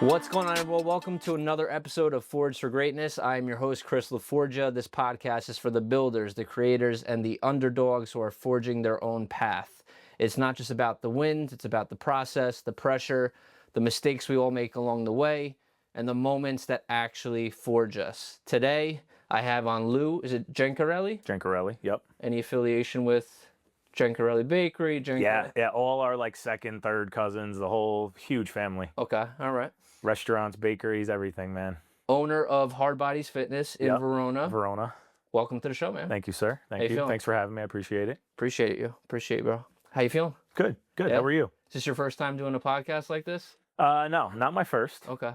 What's going on, everyone? Welcome to another episode of Forged for Greatness. I am your host, Chris Forgia. This podcast is for the builders, the creators, and the underdogs who are forging their own path. It's not just about the wins, it's about the process, the pressure, the mistakes we all make along the way, and the moments that actually forge us. Today, I have on Lou, is it Gencarelli? Gencarelli, yep. Any affiliation with Gencarelli Bakery? Yeah, all our like second, third cousins, the whole huge family. Okay, all right. Restaurants, bakeries, everything, man. Owner of Hardbodyz Fitness in Verona. Verona. Welcome to the show, man. Thank you, sir. Thank you. Thanks for having me. I appreciate it. Appreciate you, bro. How you feeling? Good. Yeah. How are you? Is this your first time doing a podcast like this? No, not my first. Okay.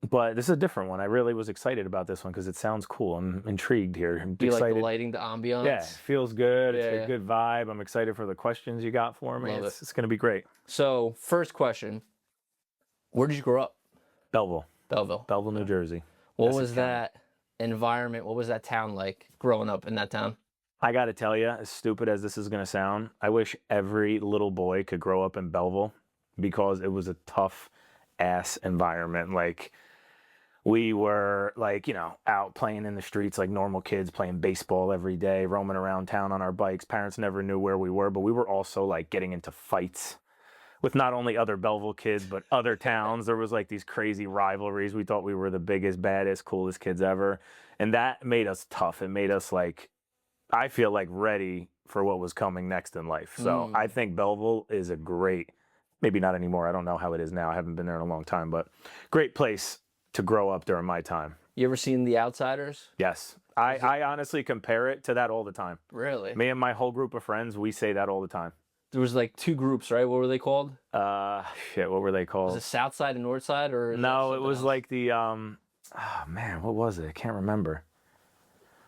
But this is a different one. I really was excited about this one because it sounds cool. I'm intrigued here. I'm Do you excited. like the lighting, the ambiance? Yeah, it feels good. It's Yeah. a good vibe. I'm excited for the questions you got for me. Love It's going to be great. So, first question. Where did you grow up? Belleville, New Jersey. What was that environment? What was that town like growing up in that town? I got to tell you, as stupid as this is going to sound, I wish every little boy could grow up in Belleville because it was a tough ass environment. Like, we were like, out playing in the streets like normal kids, playing baseball every day, roaming around town on our bikes. Parents never knew where we were, but we were also like getting into fights with not only other Belleville kids, but other towns. There was like these crazy rivalries. We thought we were the biggest, baddest, coolest kids ever. And that made us tough. It made us like, I feel like ready for what was coming next in life. So I think Belleville is a great, maybe not anymore. I don't know how it is now. I haven't been there in a long time, but great place to grow up during my time. You ever seen The Outsiders? Yes. I honestly compare it to that all the time. Really? Me and my whole group of friends, we say that all the time. There was like two groups, right? What were they called? What were they called? Was it South Side and North Side? Or no, it was like the, oh man, what was it? I can't remember.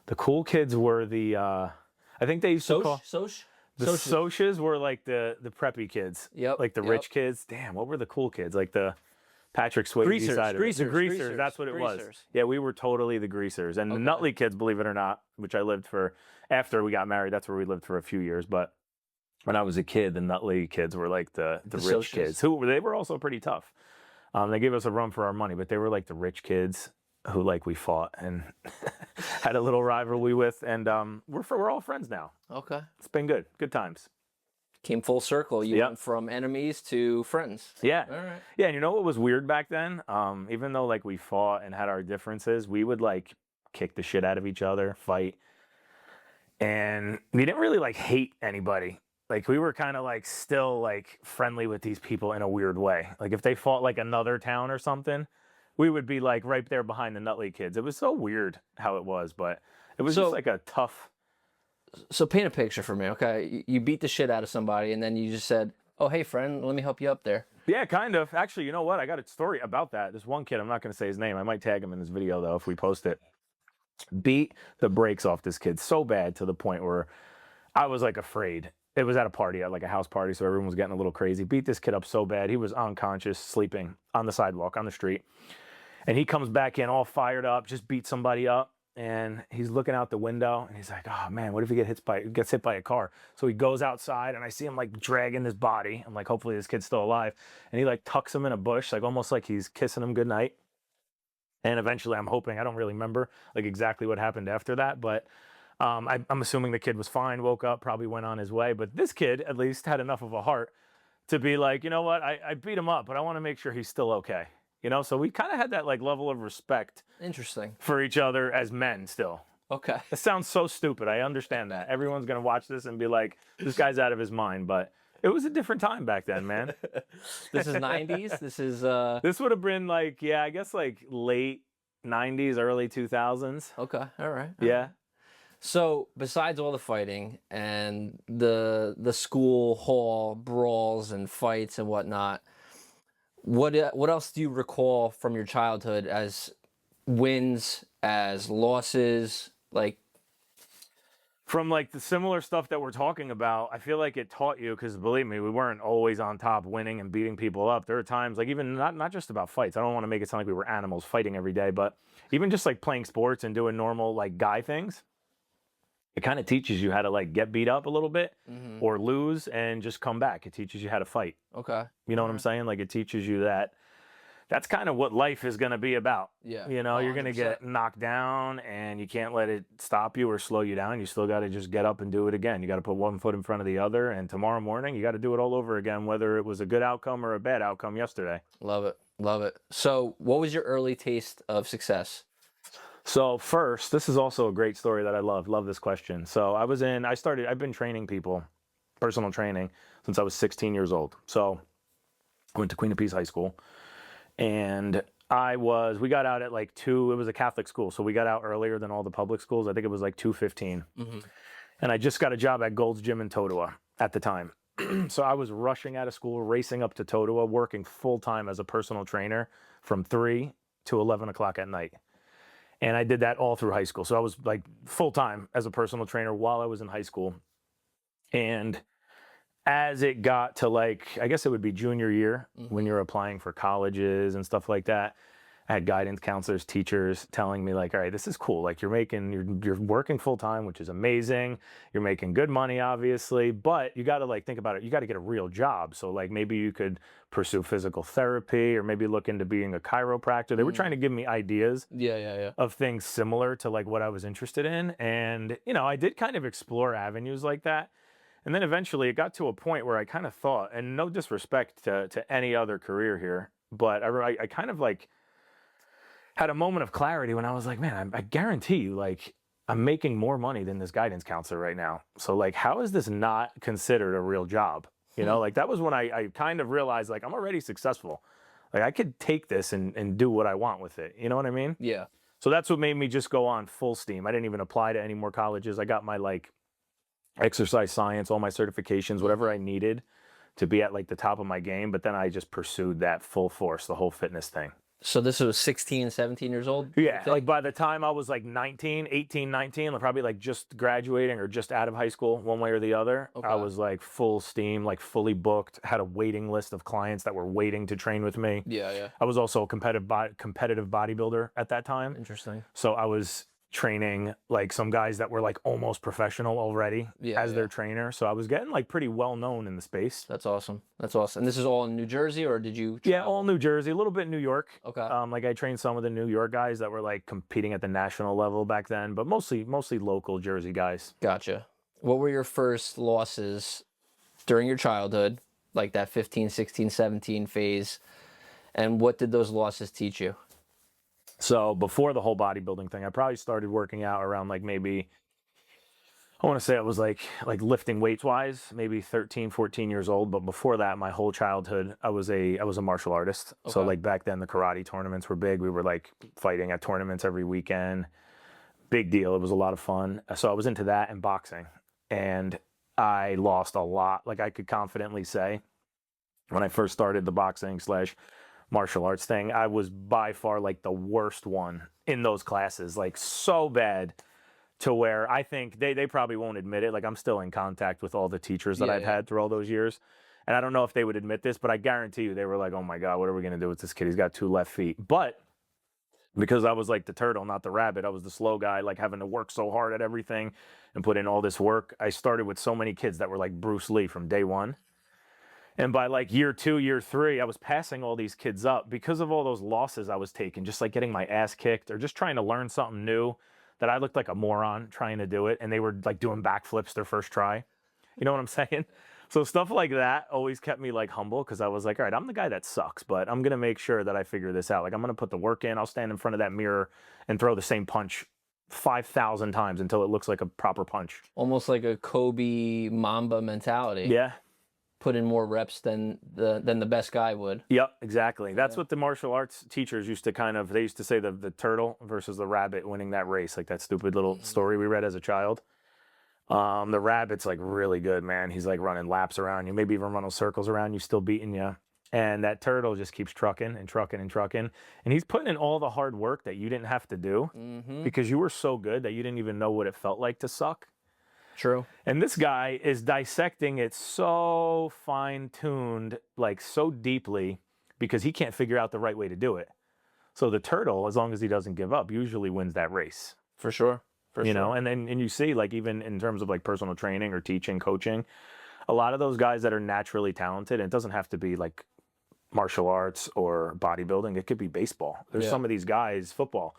The cool kids were the, I think they used to call... The Socs were like the preppy kids. Yep. Like the rich kids. Damn, what were the cool kids? Like the Patrick Swayze side of it. The greasers, that's what it was. Yeah, we were totally the greasers. And the Nutley kids, believe it or not, which I lived for, after we got married, that's where we lived for a few years. But when I was a kid, the Nutley kids were like the rich kids. They were also pretty tough. They gave us a run for our money, but they were like the rich kids who like we fought and had a little rivalry with. And we're all friends now. Okay. It's been good. Good times. Came full circle. You went from enemies to friends. Yeah. All right. Yeah, and you know what was weird back then? Even though like we fought and had our differences, we would like kick the shit out of each other, fight. And we didn't really like hate anybody. Like we were kind of like still like friendly with these people in a weird way. Like if they fought like another town or something, we would be like right there behind the Nutley kids. It was so weird how it was, but it was just like a tough... So paint a picture for me, okay? You beat the shit out of somebody and then you just said, oh, hey friend, let me help you up there. Yeah, kind of. Actually, you know what? I got a story about that. This one kid, I'm not going to say his name. I might tag him in this video though if we post it. Beat the brakes off this kid so bad to the point where I was like afraid. It was at a party, at like a house party, so everyone was getting a little crazy. Beat this kid up so bad. He was unconscious, sleeping on the sidewalk, on the street. And he comes back in all fired up, just beat somebody up. And he's looking out the window and he's like, oh man, what if he gets hit by a car? So he goes outside and I see him like dragging his body. I'm like, hopefully this kid's still alive. And he like tucks him in a bush, like almost like he's kissing him goodnight. And eventually I'm hoping, I don't really remember like exactly what happened after that, but I'm assuming the kid was fine, woke up, probably went on his way. But this kid at least had enough of a heart to be like, you know what, I beat him up, but I want to make sure he's still okay. So we kind of had that like level of respect. Interesting. For each other as men still. Okay. It sounds so stupid. I understand that. Everyone's going to watch this and be like, this guy's out of his mind. But it was a different time back then, man. This is 90s? This is... This would have been like, yeah, I guess like late 90s, early 2000s. Okay. All right. Yeah. So besides all the fighting and the school hall brawls and fights and whatnot, what else do you recall from your childhood as wins, as losses, like? From like the similar stuff that we're talking about, I feel like it taught you, because believe me, we weren't always on top winning and beating people up. There are times, like even not just about fights. I don't want to make it sound like we were animals fighting every day, but even just like playing sports and doing normal like guy things, it kind of teaches you how to like get beat up a little bit or lose and just come back. It teaches you how to fight. Okay. You know what I'm saying? Like it teaches you that that's kind of what life is going to be about. Yeah. You know, you're going to 100%. get knocked down and you can't let it stop you or slow you down. You still got to just get up and do it again. You got to put one foot in front of the other. And tomorrow morning, you got to do it all over again, whether it was a good outcome or a bad outcome yesterday. Love it. Love it. So what was your early taste of success? So first, this is also a great story that I love this question. So I've been training people, personal training, since I was 16 years old. So I went to Queen of Peace High School. And we got out at like 2, it was a Catholic school. So we got out earlier than all the public schools. I think it was like 2:15. And I just got a job at Gold's Gym in Totowa at the time. So I was rushing out of school, racing up to Totowa, working full time as a personal trainer from 3 to 11 o'clock at night. And I did that all through high school. So I was like full time as a personal trainer while I was in high school. And as it got to like, I guess it would be junior year when you're applying for colleges and stuff like that, I had guidance counselors, teachers telling me like, all right, this is cool. Like you're working full time, which is amazing. You're making good money, obviously, but you got to like think about it. You got to get a real job. So like maybe you could pursue physical therapy or maybe look into being a chiropractor. They were trying to give me ideas of things similar to like what I was interested in. And, you know, I did kind of explore avenues like that. And then eventually it got to a point where I kind of thought, and no disrespect to any other career here, but I kind of like had a moment of clarity when I was like, man, I guarantee you, like, I'm making more money than this guidance counselor right now. So like, how is this not considered a real job? You know, like that was when I kind of realized like I'm already successful. Like I could take this and do what I want with it. You know what I mean? Yeah. So that's what made me just go on full steam. I didn't even apply to any more colleges. I got my like exercise science, all my certifications, whatever I needed to be at like the top of my game. But then I just pursued that full force, the whole fitness thing. So this was 16, 17 years old? Yeah, like by the time I was like 18, 19, probably like just graduating or just out of high school, one way or the other, I was like full steam, like fully booked, had a waiting list of clients that were waiting to train with me. Yeah. I was also a competitive bodybuilder at that time. Interesting. So I was training like some guys that were like almost professional already as their trainer. So I was getting like pretty well known in the space. That's awesome. That's awesome. And this is all in New Jersey, or did you travel? Yeah, all New Jersey, a little bit New York. Okay. Like I trained some of the New York guys that were like competing at the national level back then, but mostly local Jersey guys. Gotcha. What were your first losses during your childhood, like that 15, 16, 17 phase? And what did those losses teach you? So before the whole bodybuilding thing, I probably started working out around like maybe, I want to say it was like lifting weights wise, maybe 13, 14 years old. But before that, my whole childhood, I was a martial artist. Okay. So like back then the karate tournaments were big. We were like fighting at tournaments every weekend. Big deal. It was a lot of fun. So I was into that and boxing, and I lost a lot. Like I could confidently say when I first started the boxing / martial arts thing, I was by far like the worst one in those classes, like so bad to where I think they probably won't admit it. Like I'm still in contact with all the teachers that I've had through all those years. And I don't know if they would admit this, but I guarantee you they were like, oh my God, what are we going to do with this kid? He's got 2 left feet. But because I was like the turtle, not the rabbit, I was the slow guy, like having to work so hard at everything and put in all this work. I started with so many kids that were like Bruce Lee from day one. And by like year 2, year 3, I was passing all these kids up because of all those losses I was taking, just like getting my ass kicked or just trying to learn something new, that I looked like a moron trying to do it. And they were like doing backflips their first try. You know what I'm saying? So stuff like that always kept me like humble, because I was like, all right, I'm the guy that sucks, but I'm going to make sure that I figure this out. Like I'm going to put the work in. I'll stand in front of that mirror and throw the same punch 5,000 times until it looks like a proper punch. Almost like a Kobe Mamba mentality. Yeah. Put in more reps than the best guy would. Yep, exactly. That's what the martial arts teachers used to they used to say the turtle versus the rabbit winning that race, like that stupid little story we read as a child. The rabbit's like really good, man. He's like running laps around you, maybe even running circles around you, still beating you. And that turtle just keeps trucking and trucking and trucking. And he's putting in all the hard work that you didn't have to do because you were so good that you didn't even know what it felt like to suck. True. And this guy is dissecting it so fine-tuned, like so deeply, because he can't figure out the right way to do it. So the turtle, as long as he doesn't give up, usually wins that race. For sure. You know, and you see, like, even in terms of like personal training or teaching, coaching, a lot of those guys that are naturally talented, and it doesn't have to be like martial arts or bodybuilding. It could be baseball. There's some of these guys, football,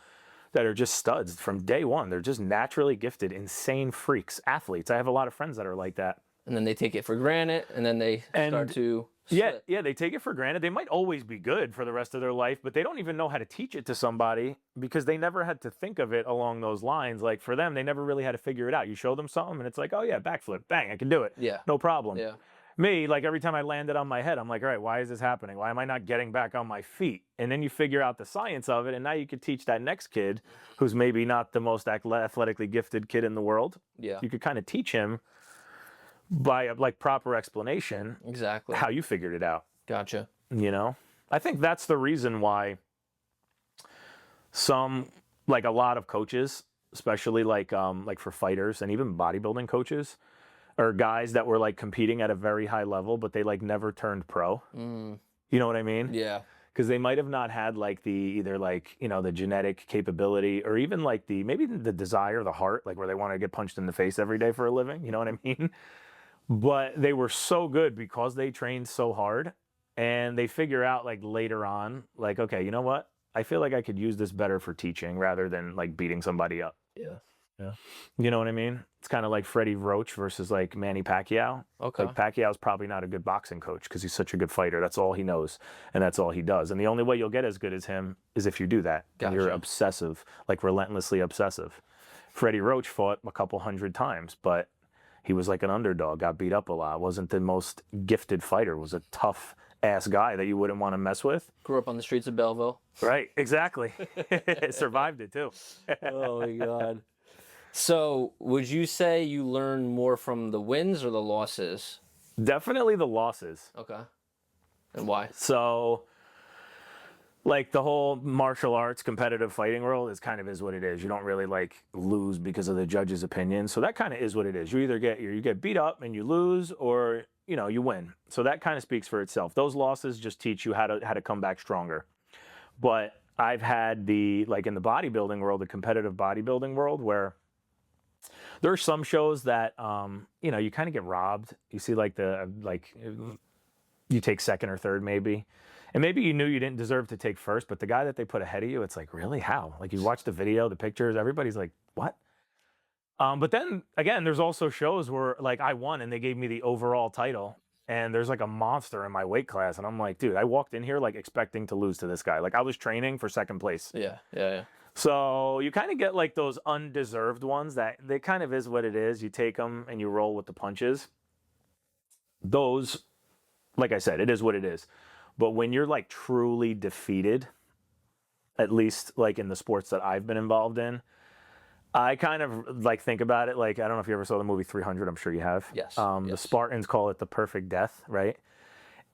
that are just studs from day one. They're just naturally gifted, insane freaks, athletes. I have a lot of friends that are like that. And then they take it for granted, and then they start to slip. Yeah, they take it for granted. They might always be good for the rest of their life, but they don't even know how to teach it to somebody because they never had to think of it along those lines. Like for them, they never really had to figure it out. You show them something, and it's like, oh yeah, backflip, bang, I can do it. Yeah. No problem. Yeah. Me, like every time I landed on my head, I'm like, all right, why is this happening? Why am I not getting back on my feet? And then you figure out the science of it, and now you could teach that next kid who's maybe not the most athletically gifted kid in the world. Yeah. You could kind of teach him by like proper explanation Exactly. how you figured it out. Gotcha. You know, I think that's the reason why like a lot of coaches, especially like for fighters and even bodybuilding coaches, are guys that were like competing at a very high level, but they like never turned pro. You know what I mean? Yeah. Because they might have not had like either like, you know, the genetic capability or even like maybe the desire, the heart, like where they want to get punched in the face every day for a living. You know what I mean? But they were so good because they trained so hard, and they figure out like later on, like, okay, you know what? I feel like I could use this better for teaching rather than like beating somebody up. Yeah. Yeah. You know what I mean? It's kind of like Freddie Roach versus like Manny Pacquiao. Okay. Like Pacquiao's probably not a good boxing coach because he's such a good fighter. That's all he knows, and that's all he does. And the only way you'll get as good as him is if you do that. Gotcha. And you're obsessive, like relentlessly obsessive. Freddie Roach fought a couple hundred times, but he was like an underdog, got beat up a lot, wasn't the most gifted fighter, was a tough ass guy that you wouldn't want to mess with. Grew up on the streets of Belleville. Right, exactly. Survived it too. Oh my God. So would you say you learn more from the wins or the losses? Definitely the losses. Okay. And why? So like the whole martial arts competitive fighting world is what it is. You don't really like lose because of the judge's opinion. So that kind of is what it is. You either get beat up and you lose, or you know, you win. So that kind of speaks for itself. Those losses just teach you how to come back stronger. But I've had like in the bodybuilding world, the competitive bodybuilding world, where there are some shows that you know, you kind of get robbed. You see like you take second or third maybe. And maybe you knew you didn't deserve to take first, but the guy that they put ahead of you, it's like, really? How? Like you watch the video, the pictures, everybody's like, what? But then again, there's also shows where like I won and they gave me the overall title, and there's like a monster in my weight class. And I'm like, dude, I walked in here like expecting to lose to this guy. Like I was training for second place. Yeah. Yeah. Yeah. So you kind of get like those undeserved ones that they kind of is what it is. You take them and you roll with the punches. Those, like I said, it is what it is. But when you're like truly defeated, at least like in the sports that I've been involved in, I kind of like think about it like, I don't know if you ever saw the movie 300, I'm sure you have. Yes. The Spartans call it the perfect death, right?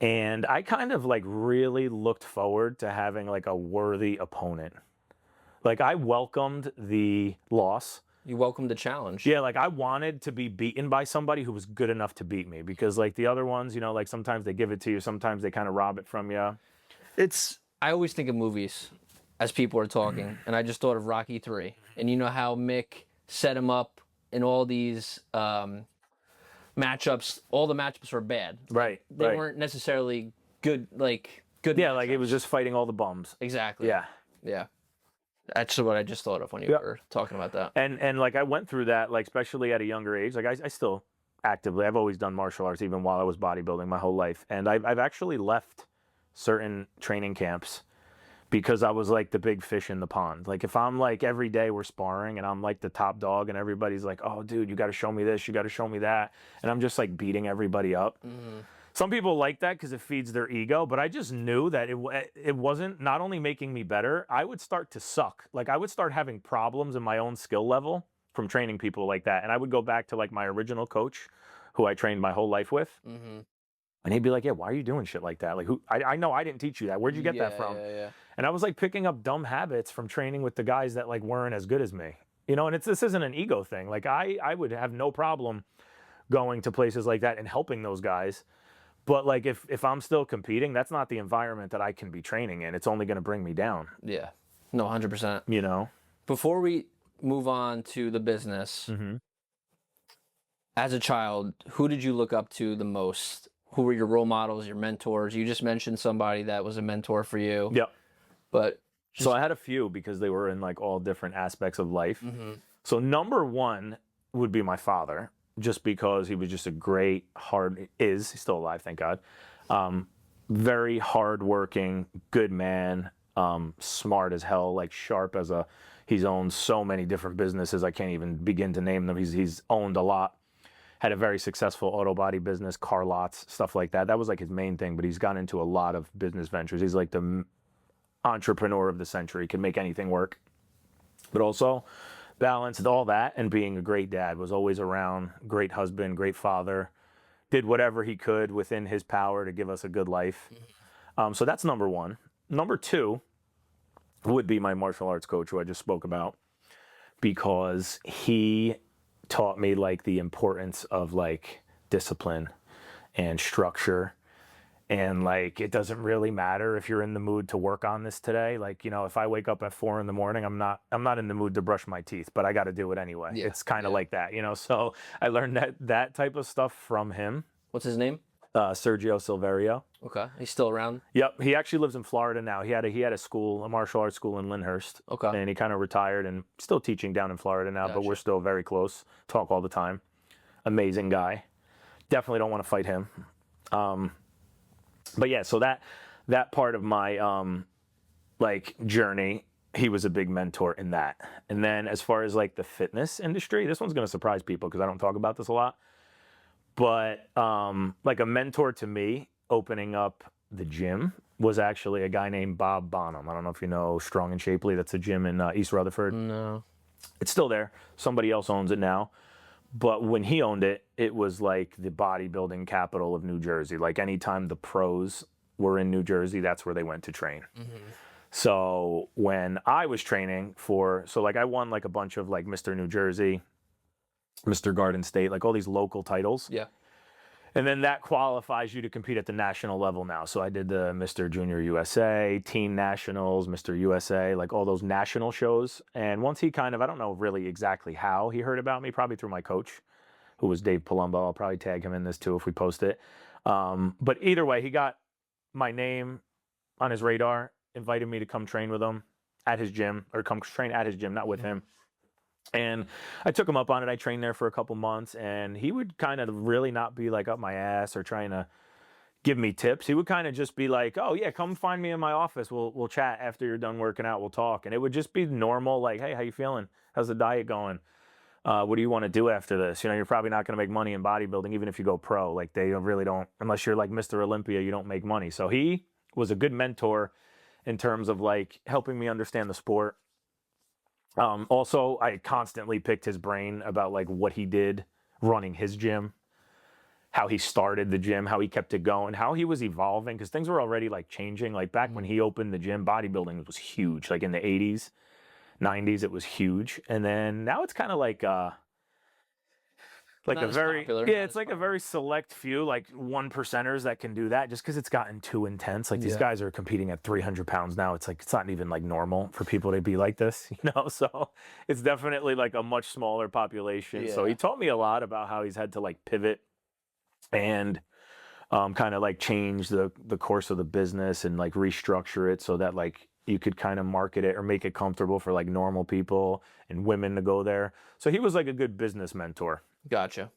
And I kind of like really looked forward to having like a worthy opponent. Like I welcomed the loss. You welcomed the challenge. Yeah, like I wanted to be beaten by somebody who was good enough to beat me, because like the other ones, you know, like sometimes they give it to you, sometimes they kind of rob it from you. I always think of movies as people are talking, and I just thought of Rocky 3. And you know how Mick set him up in all these matchups. All the matchups were bad. Right. They weren't necessarily good, like good. Yeah, matchups. like it was just fighting all the bums. Exactly. Yeah. Yeah. That's what I just thought of when you were talking about that. And like I went through that, like especially at a younger age. Like I still actively, I've always done martial arts even while I was bodybuilding my whole life. And I've actually left certain training camps because I was like the big fish in the pond. Like if I'm like every day we're sparring and I'm like the top dog and everybody's like, oh dude, you got to show me this, you got to show me that. And I'm just like beating everybody up. Mm-hmm. Some people like that because it feeds their ego, but I just knew that it wasn't not only making me better, I would start to suck. Like I would start having problems in my own skill level from training people like that. And I would go back to like my original coach who I trained my whole life with. Mm-hmm. And he'd be like, yeah, why are you doing shit like that? Like, I know I didn't teach you that. Where'd you get that from? Yeah. And I was like picking up dumb habits from training with the guys that like weren't as good as me. You know, and this isn't an ego thing. Like I would have no problem going to places like that and helping those guys. But like if I'm still competing, that's not the environment that I can be training in. It's only going to bring me down. Yeah. No, 100%. You know? Before we move on to the business, as a child, who did you look up to the most who were your role models, your mentors? You just mentioned somebody that was a mentor for you. Yeah. But so I had a few because they were in like all different aspects of life. Mm-hmm. So number one would be my father, just because he was just a great, he's still alive, thank God. Very hardworking, good man, smart as hell, like sharp as he's owned so many different businesses. I can't even begin to name them. He's owned a lot. Had a very successful auto body business, car lots, stuff like that. That was like his main thing, but he's gone into a lot of business ventures. He's like the entrepreneur of the century, can make anything work. But also balanced all that and being a great dad, was always around, great husband, great father, did whatever he could within his power to give us a good life. So that's number one. Number two would be my martial arts coach, who I just spoke about, because he taught me like the importance of like discipline and structure, and like it doesn't really matter if you're in the mood to work on this today. Like, you know, if I wake up at 4 a.m, I'm not in the mood to brush my teeth, but I got to do it anyway. Yeah, it's kind of like that, you know. So I learned that type of stuff from him. What's his name? Sergio Silverio. Okay, he's still around. Yep, he actually lives in Florida now. He had a school, a martial arts school in Lyndhurst. Okay, and he kind of retired and still teaching down in Florida now. Gotcha. But we're still very close. Talk all the time. Amazing guy. Definitely don't want to fight him. But yeah, so that part of my like journey, he was a big mentor in that. And then as far as like the fitness industry, this one's gonna surprise people because I don't talk about this a lot. But like a mentor to me opening up the gym was actually a guy named Bob Bonham. I don't know if you know Strong and Shapely. That's a gym in East Rutherford. No. It's still there. Somebody else owns it now. But when he owned it, it was like the bodybuilding capital of New Jersey. Like anytime the pros were in New Jersey, that's where they went to train. Mm-hmm. So when I was training like I won like a bunch of like Mr. New Jersey, Mr. Garden State, like all these local titles. Yeah. And then that qualifies you to compete at the national level now. So I did the Mr. Junior USA, Teen Nationals, Mr. USA, like all those national shows. And once he I don't know really exactly how he heard about me, probably through my coach, who was Dave Palumbo. I'll probably tag him in this too if we post it. But either way, he got my name on his radar, invited me to come train with him at his gym, or come train at his gym, not with him. And I took him up on it. I trained there for a couple months, and he would kind of really not be like up my ass or trying to give me tips. He would kind of just be like, "Oh yeah, come find me in my office. We'll chat after you're done working out. We'll talk." And it would just be normal, like, "Hey, how you feeling? How's the diet going? What do you want to do after this? You know, you're probably not going to make money in bodybuilding, even if you go pro. Like they really don't, unless you're like Mr. Olympia, you don't make money." So he was a good mentor in terms of like helping me understand the sport. Also, I constantly picked his brain about like what he did running his gym, how he started the gym, how he kept it going, how he was evolving, because things were already like changing. Like back when he opened the gym, bodybuilding was huge. Like in the 80s, 90s, it was huge. And then now it's kind of like a very popular. It's like a very select few, like 1%ers that can do that, just because it's gotten too intense. Like these guys are competing at 300 pounds now. It's like it's not even like normal for people to be like this, you know. So it's definitely like a much smaller population. So he taught me a lot about how he's had to like pivot and kind of like change the course of the business and like restructure it so that like you could kind of market it or make it comfortable for like normal people and women to go there. So he was like a good business mentor. Gotcha.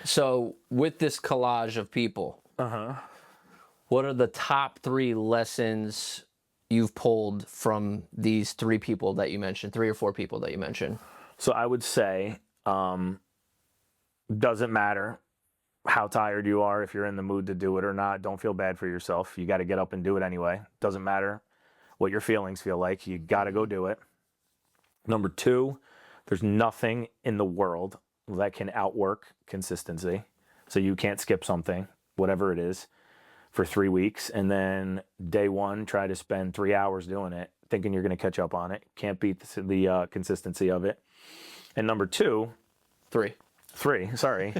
So with this collage of people, what are the top 3 lessons you've pulled from these 3 people that you mentioned, 3 or 4 people that you mentioned? So I would say, doesn't matter how tired you are, if you're in the mood to do it or not, don't feel bad for yourself. You got to get up and do it anyway. Doesn't matter what your feelings feel like. You got to go do it. Number 2, there's nothing in the world that can outwork consistency. So you can't skip something, whatever it is, for 3 weeks. And then day 1, try to spend 3 hours doing it, thinking you're going to catch up on it. Can't beat the consistency of it. And number 2, 3, sorry.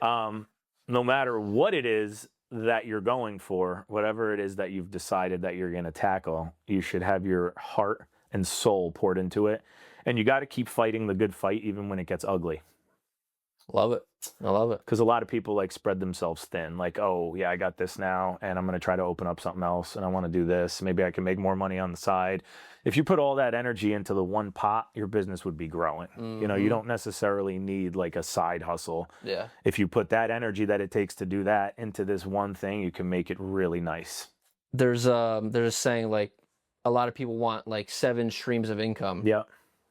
No matter what it is that you're going for, whatever it is that you've decided that you're going to tackle, you should have your heart and soul poured into it. And you got to keep fighting the good fight even when it gets ugly. Love it. I love it. Because a lot of people like spread themselves thin. Like, oh yeah, I got this now, and I'm going to try to open up something else, and I want to do this. Maybe I can make more money on the side. If you put all that energy into the one pot, your business would be growing. You know, you don't necessarily need like a side hustle. Yeah. If you put that energy that it takes to do that into this one thing, you can make it really nice. There's a saying like a lot of people want like 7 streams of income. Yeah.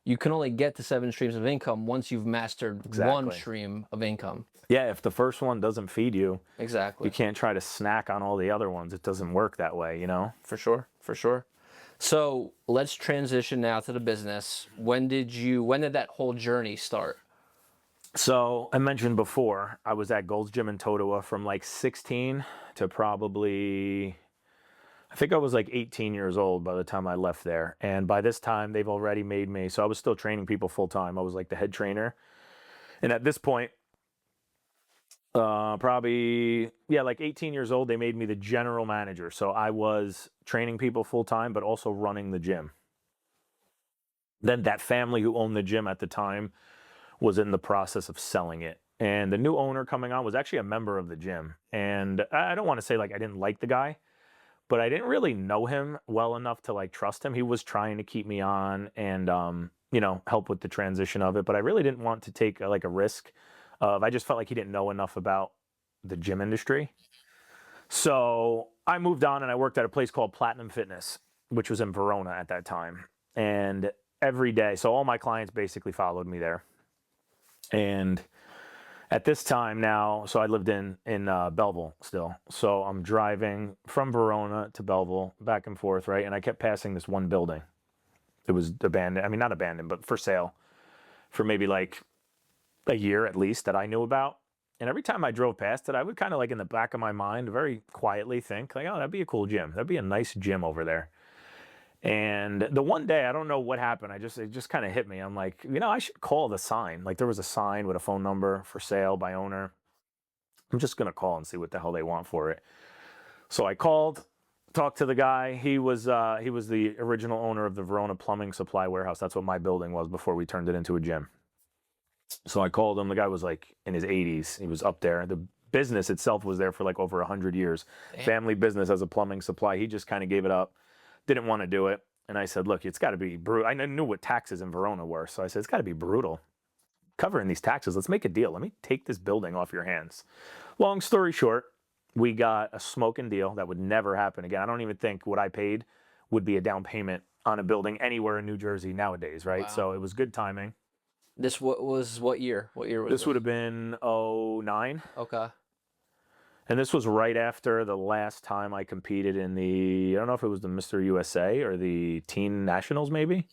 You can only get to 7 streams of income once you've mastered one Exactly. stream of income. Yeah, if the first one doesn't feed you, Exactly. you can't try to snack on all the other ones. It doesn't work that way, you know? For sure. For sure. So let's transition now to the business. When did that whole journey start? So I mentioned before, I was at Gold's Gym in Totowa from like 16 to probably, I think I was like 18 years old by the time I left there. And by this time, they've already made me, so I was still training people full time. I was like the head trainer. And at this point, probably, yeah, like 18 years old, they made me the general manager. So I was training people full time, but also running the gym. Then that family who owned the gym at the time was in the process of selling it. And the new owner coming on was actually a member of the gym. And I don't want to say like I didn't like the guy, but I didn't really know him well enough to like trust him. He was trying to keep me on and, you know, help with the transition of it. But I really didn't want to take like a risk of, I just felt like he didn't know enough about the gym industry. So I moved on and I worked at a place called Platinum Fitness, which was in Verona at that time. And every day, so all my clients basically followed me there. And at this time now, so I lived in Belleville still. So I'm driving from Verona to Belleville, back and forth, right? And I kept passing this one building. It was abandoned. I mean, not abandoned, but for sale for maybe like a year at least that I knew about. And every time I drove past it, I would kind of like in the back of my mind, very quietly think like, oh, that'd be a cool gym. That'd be a nice gym over there. And the one day, I don't know what happened. It just kind of hit me. I'm like, you know, I should call the sign. Like there was a sign with a phone number for sale by owner. I'm just going to call and see what the hell they want for it. So I called, talked to the guy. He was the original owner of the Verona Plumbing Supply Warehouse. That's what my building was before we turned it into a gym. So I called him. The guy was like in his 80s. He was up there. The business itself was there for like over 100 years. Damn. Family business as a plumbing supply. He just kind of gave it up. Didn't want to do it. And I said, look, it's got to be brutal. I knew what taxes in Verona were. So I said, it's got to be brutal. Covering these taxes, let's make a deal. Let me take this building off your hands. Long story short, we got a smoking deal that would never happen again. I don't even think what I paid would be a down payment on a building anywhere in New Jersey nowadays, right? Wow. So it was good timing. This was what year? What year was this? This would have been 09. Okay. And this was right after the last time I competed in I don't know if it was the Mr. USA or the Teen Nationals maybe.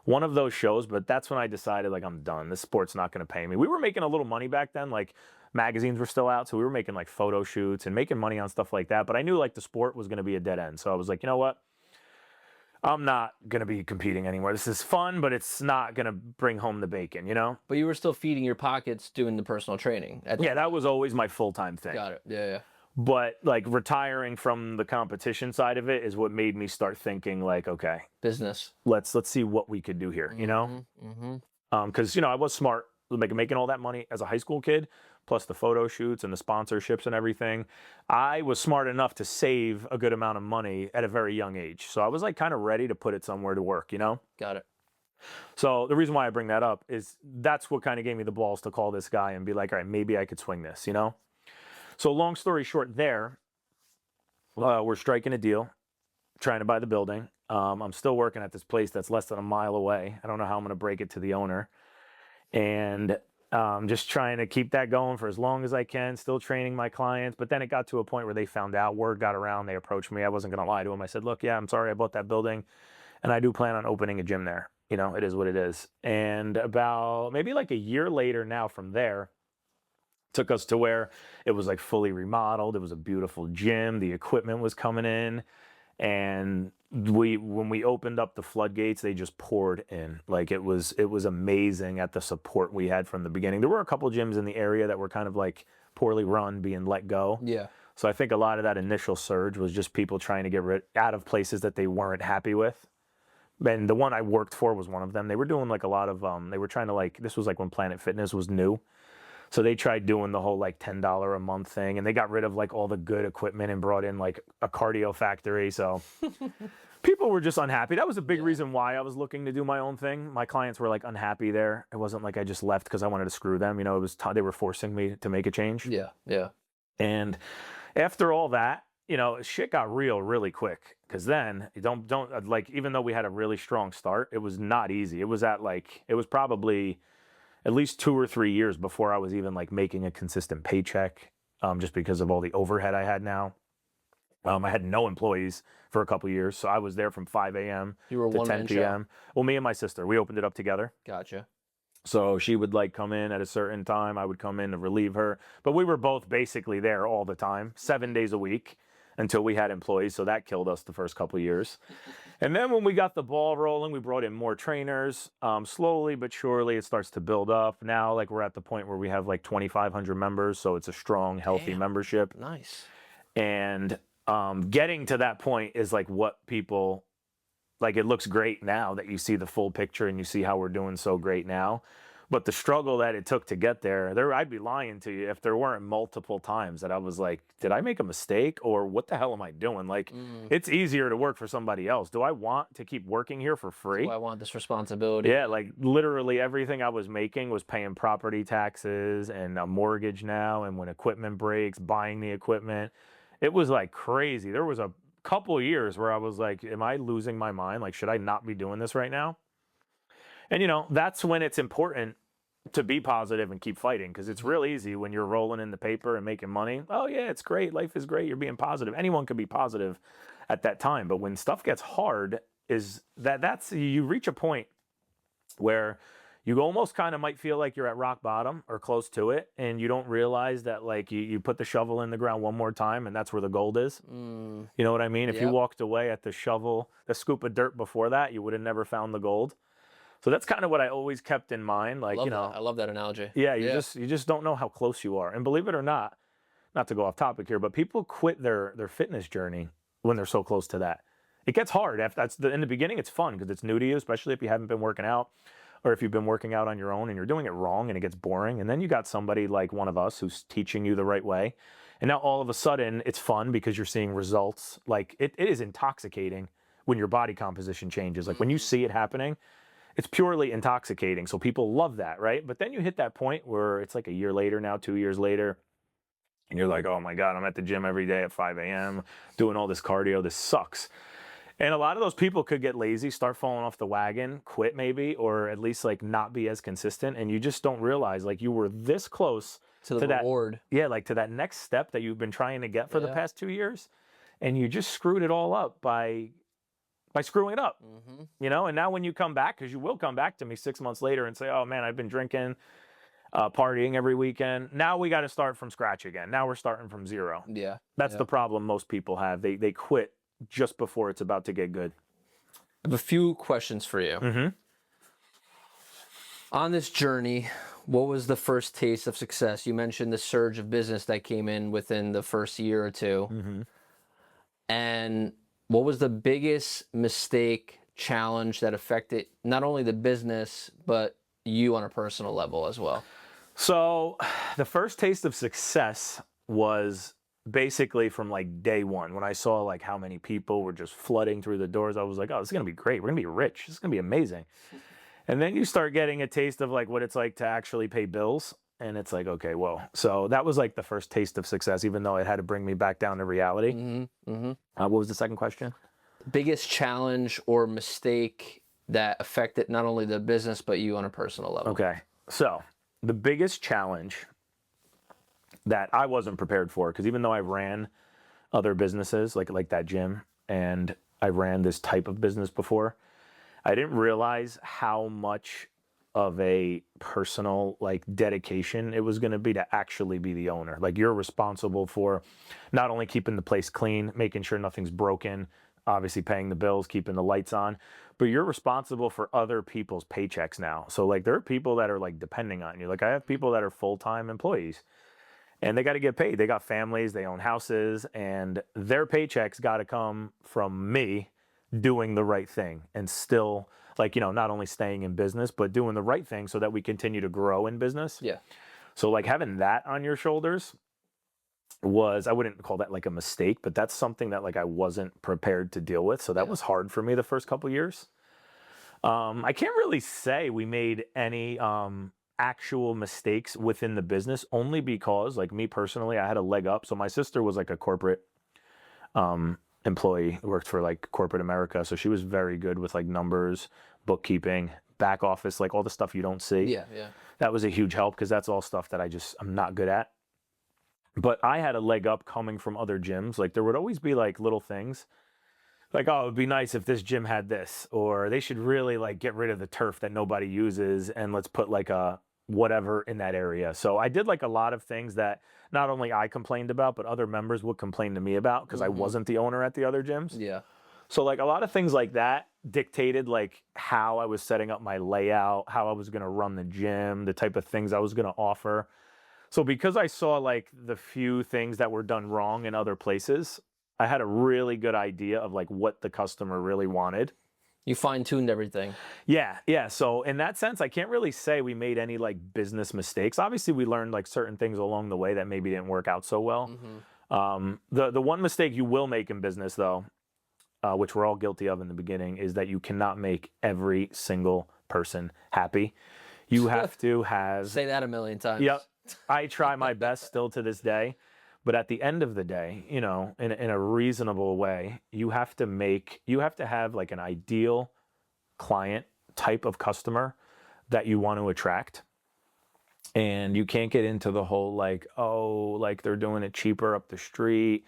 One of those shows, but that's when I decided like I'm done. This sport's not going to pay me. We were making a little money back then, like magazines were still out, so we were making like photo shoots and making money on stuff like that, but I knew like the sport was going to be a dead end. So I was like, you know what? I'm not going to be competing anymore. This is fun, but it's not going to bring home the bacon, you know? But you were still feeding your pockets doing the personal training. Yeah, that was always my full-time thing. Got it. Yeah. But like retiring from the competition side of it is what made me start thinking like, okay, business. Let's see what we could do here, you know? Because, you know, I was smart making all that money as a high school kid, plus the photo shoots and the sponsorships and everything. I was smart enough to save a good amount of money at a very young age. So I was like kind of ready to put it somewhere to work, you know? Got it. So the reason why I bring that up is that's what kind of gave me the balls to call this guy and be like, all right, maybe I could swing this, you know? So long story short there, we're striking a deal, trying to buy the building. I'm still working at this place that's less than a mile away. I don't know how I'm going to break it to the owner. And just trying to keep that going for as long as I can, still training my clients. But then it got to a point where they found out, word got around, they approached me. I wasn't going to lie to them. I said, look, yeah, I'm sorry I bought that building. And I do plan on opening a gym there. You know, it is what it is. And about maybe like a year later now from there, took us to where it was like fully remodeled. It was a beautiful gym. The equipment was coming in. And when we opened up the floodgates, they just poured in. Like it was amazing at the support we had from the beginning. There were a couple gyms in the area that were kind of like poorly run, being let go. Yeah. So I think a lot of that initial surge was just people trying to get out of places that they weren't happy with. And the one I worked for was one of them. They were doing like a lot of, they were trying to like, this was like when Planet Fitness was new. So they tried doing the whole like $10 a month thing, and they got rid of like all the good equipment and brought in like a cardio factory. So people were just unhappy. That was a big reason why I was looking to do my own thing. My clients were like unhappy there. It wasn't like I just left because I wanted to screw them. You know, it was they were forcing me to make a change. Yeah, yeah. And after all that, you know, shit got real really quick, because then you don't like, even though we had a really strong start, it was not easy. It was probably at least 2 or 3 years before I was even like making a consistent paycheck, just because of all the overhead I had now. I had no employees for a couple years, so I was there from 5 a.m. to 10 p.m. Well, me and my sister, we opened it up together. Gotcha. So she would like come in at a certain time. I would come in to relieve her. But we were both basically there all the time, 7 days a week, until we had employees. So that killed us the first couple of years. And then when we got the ball rolling, we brought in more trainers. Slowly but surely, it starts to build up. Now, like, we're at the point where we have like 2,500 members. So it's a strong, healthy membership. Nice. And getting to that point is like what people, like, it looks great now that you see the full picture and you see how we're doing so great now. But the struggle that it took to get there, I'd be lying to you if there weren't multiple times that I was like, did I make a mistake, or what the hell am I doing? Like, it's easier to work for somebody else. Do I want to keep working here for free? Do I want this responsibility? Yeah, like literally everything I was making was paying property taxes and a mortgage now. And when equipment breaks, buying the equipment, it was like crazy. There was a couple years where I was like, am I losing my mind? Like, should I not be doing this right now? And, you know, that's when it's important to be positive and keep fighting, because it's real easy when you're rolling in the paper and making money. Oh, yeah, it's great. Life is great. You're being positive. Anyone can be positive at that time. But when stuff gets hard, that's you reach a point where you almost kind of might feel like you're at rock bottom or close to it, and you don't realize that, like, you put the shovel in the ground one more time, and that's where the gold is. You know what I mean? If you walked away at the scoop of dirt before that, you would have never found the gold. So that's kind of what I always kept in mind. Like, you know, I love that analogy. Yeah, you just don't know how close you are. And believe it or not to go off topic here, but people quit their fitness journey when they're so close to that. It gets hard. In the beginning, it's fun because it's new to you, especially if you haven't been working out, or if you've been working out on your own and you're doing it wrong and it gets boring. And then you got somebody like one of us who's teaching you the right way. And now all of a sudden it's fun because you're seeing results. Like, it is intoxicating when your body composition changes. Like, when you see it happening, it's purely intoxicating. So people love that, right? But then you hit that point where it's like a year later now, 2 years later, and you're like, oh my God, I'm at the gym every day at 5 a.m. doing all this cardio. This sucks. And a lot of those people could get lazy, start falling off the wagon, quit maybe, or at least like not be as consistent. And you just don't realize, like, you were this close to the reward. Yeah, like to that next step that you've been trying to get for the past 2 years. And you just screwed it all up by screwing it up, you know? And now when you come back, because you will come back to me 6 months later and say, oh man, I've been drinking, partying every weekend. Now we got to start from scratch again. Now we're starting from zero. Yeah. That's the problem most people have. They quit just before it's about to get good. I have a few questions for you. On this journey, what was the first taste of success? You mentioned the surge of business that came in within the first year or two. And what was the biggest mistake, challenge that affected not only the business, but you on a personal level as well? So the first taste of success was basically from like day one, when I saw like how many people were just flooding through the doors. I was like, oh, this is going to be great. We're going to be rich. This is going to be amazing. And then you start getting a taste of like what it's like to actually pay bills. And it's like, okay, whoa. So that was like the first taste of success, even though it had to bring me back down to reality. What was the second question? Biggest challenge or mistake that affected not only the business, but you on a personal level? Okay. So the biggest challenge that I wasn't prepared for, because even though I ran other businesses like that gym, and I ran this type of business before, I didn't realize how much of a personal like dedication it was going to be to actually be the owner. Like, you're responsible for not only keeping the place clean, making sure nothing's broken, obviously paying the bills, keeping the lights on, but you're responsible for other people's paychecks now. So like, there are people that are like depending on you. Like, I have people that are full-time employees and they got to get paid. They got families, they own houses, and their paychecks got to come from me doing the right thing and still, like, you know, not only staying in business, but doing the right thing so that we continue to grow in business. Yeah. So like having that on your shoulders was, I wouldn't call that like a mistake, but that's something that like I wasn't prepared to deal with. So that was hard for me the first couple years. I can't really say we made any actual mistakes within the business, only because like me personally, I had a leg up. So my sister was like a corporate employee, worked for like corporate America. So she was very good with like numbers, bookkeeping, back office, like all the stuff you don't see. Yeah, yeah. That was a huge help because that's all stuff that I'm not good at. But I had a leg up coming from other gyms. Like there would always be like little things like, oh, it'd be nice if this gym had this, or they should really like get rid of the turf that nobody uses and let's put like a whatever in that area. So I did like a lot of things that not only I complained about, but other members would complain to me about because I wasn't the owner at the other gyms. Yeah. So like a lot of things like that dictated like how I was setting up my layout, how I was going to run the gym, the type of things I was going to offer. So because I saw like the few things that were done wrong in other places, I had a really good idea of like what the customer really wanted. You fine-tuned everything. Yeah, yeah. So in that sense, I can't really say we made any like business mistakes. Obviously, we learned like certain things along the way that maybe didn't work out so well. The one mistake you will make in business though, which we're all guilty of in the beginning, is that you cannot make every single person happy. You have to have... Say that a million times. Yep. I try my best still to this day. But at the end of the day, you know, in a reasonable way, you have to have like an ideal client type of customer that you want to attract. And you can't get into the whole like, oh, like they're doing it cheaper up the street,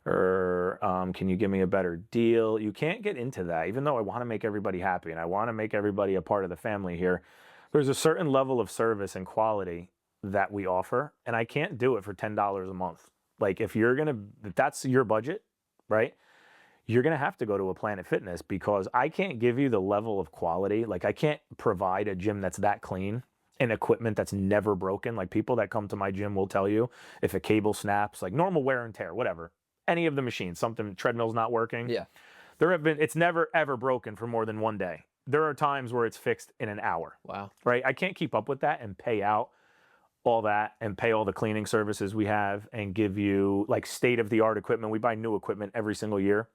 or can you give me a better deal? You can't get into that, even though I want to make everybody happy and I want to make everybody a part of the family here. There's a certain level of service and quality that we offer, and I can't do it for $10 a month. Like if that's your budget, right? You're going to have to go to a Planet Fitness because I can't give you the level of quality. Like I can't provide a gym that's that clean and equipment that's never broken. Like people that come to my gym will tell you if a cable snaps, like normal wear and tear, whatever, any of the machines, something, treadmill's not working. Yeah. It's never ever broken for more than one day. There are times where it's fixed in an hour. Wow. Right? I can't keep up with that and pay out all that and pay all the cleaning services we have and give you like state-of-the-art equipment. We buy new equipment every single year.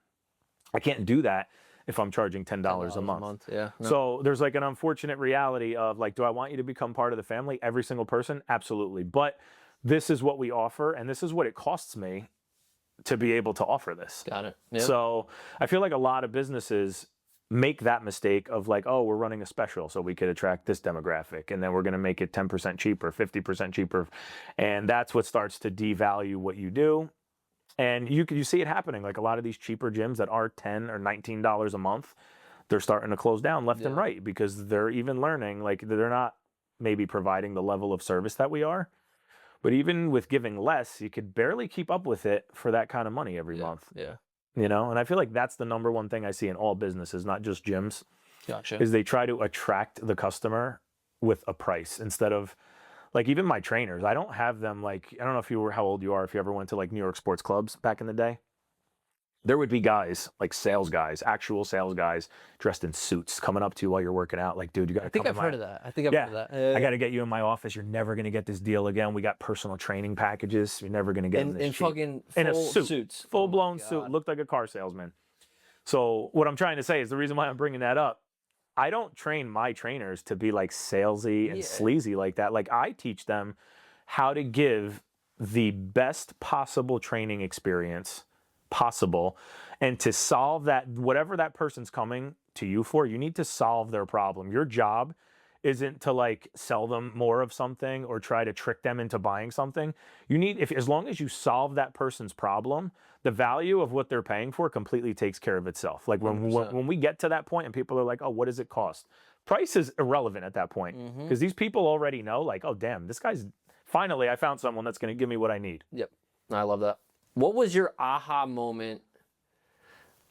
I can't do that if I'm charging $10 a month. Yeah. No. So there's like an unfortunate reality of like, do I want you to become part of the family? Every single person? Absolutely. But this is what we offer, and this is what it costs me to be able to offer this. Got it. Yep. So I feel like a lot of businesses make that mistake of like, oh, we're running a special so we could attract this demographic, and then we're going to make it 10% cheaper, 50% cheaper. And that's what starts to devalue what you do. And you see it happening. Like a lot of these cheaper gyms that are $10 or $19 a month, they're starting to close down left and right because they're even learning, like they're not maybe providing the level of service that we are. But even with giving less, you could barely keep up with it for that kind of money every month. Yeah. You know, and I feel like that's the number one thing I see in all businesses, not just gyms. Gotcha. Is they try to attract the customer with a price instead of, like, even my trainers. I don't have them like, I don't know how old you are, if you ever went to like New York sports clubs back in the day. There would be guys, like sales guys, actual sales guys, dressed in suits coming up to you while you're working out. Like, dude, you got to I think I've heard of that. I think I've heard of that. I got to get you in my office. You're never going to get this deal again. We got personal training packages. You're never going to get in this in cheap. fucking in a suits. Full-blown suit. Looked like a car salesman. So what I'm trying to say is the reason why I'm bringing that up, I don't train my trainers to be like salesy and sleazy like that. Like I teach them how to give the best possible training experience possible, and to solve that, whatever that person's coming to you for, you need to solve their problem. Your job isn't to like sell them more of something or try to trick them into buying something. You need, as long as you solve that person's problem, the value of what they're paying for completely takes care of itself. Like when we get to that point and people are like, oh, what does it cost? Price is irrelevant at that point because these people already know like, oh, damn, this guy's, finally I found someone that's going to give me what I need. Yep. I love that. What was your aha moment?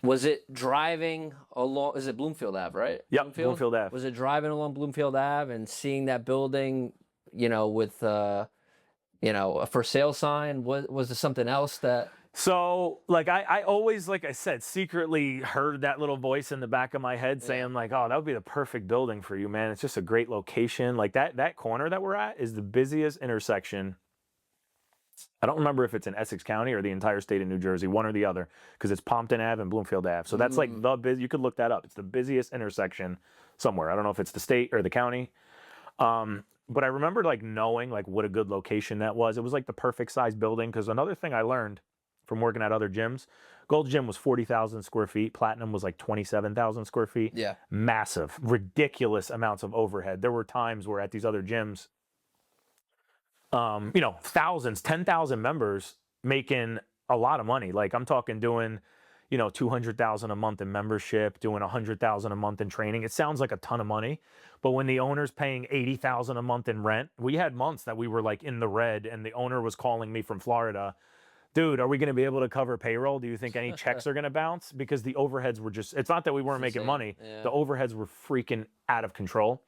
Was it driving along, is it Bloomfield Ave, right? Yep, Bloomfield Ave. Was it driving along Bloomfield Ave and seeing that building, you know, with, you know, a for sale sign? Was there something else that... So, like, I always, like I said, secretly heard that little voice in the back of my head saying, like, oh, that would be the perfect building for you, man. It's just a great location. Like, that corner that we're at is the busiest intersection. I don't remember if it's in Essex County or the entire state of New Jersey, one or the other, because it's Pompton Ave and Bloomfield Ave. So that's like you could look that up. It's the busiest intersection somewhere. I don't know if it's the state or the county. But I remember like knowing like what a good location that was. It was like the perfect size building, because another thing I learned from working at other gyms, Gold's Gym was 40,000 square feet. Platinum was like 27,000 square feet. Yeah. Massive, ridiculous amounts of overhead. There were times where at these other gyms, you know, thousands, 10,000 members making a lot of money. Like I'm talking doing, you know, 200,000 a month in membership, doing 100,000 a month in training. It sounds like a ton of money, but when the owner's paying 80,000 a month in rent, we had months that we were like in the red, and the owner was calling me from Florida. Dude, are we going to be able to cover payroll? Do you think any checks are going to bounce? Because the overheads were just, it's not that we weren't making money. Yeah. The overheads were freaking out of control.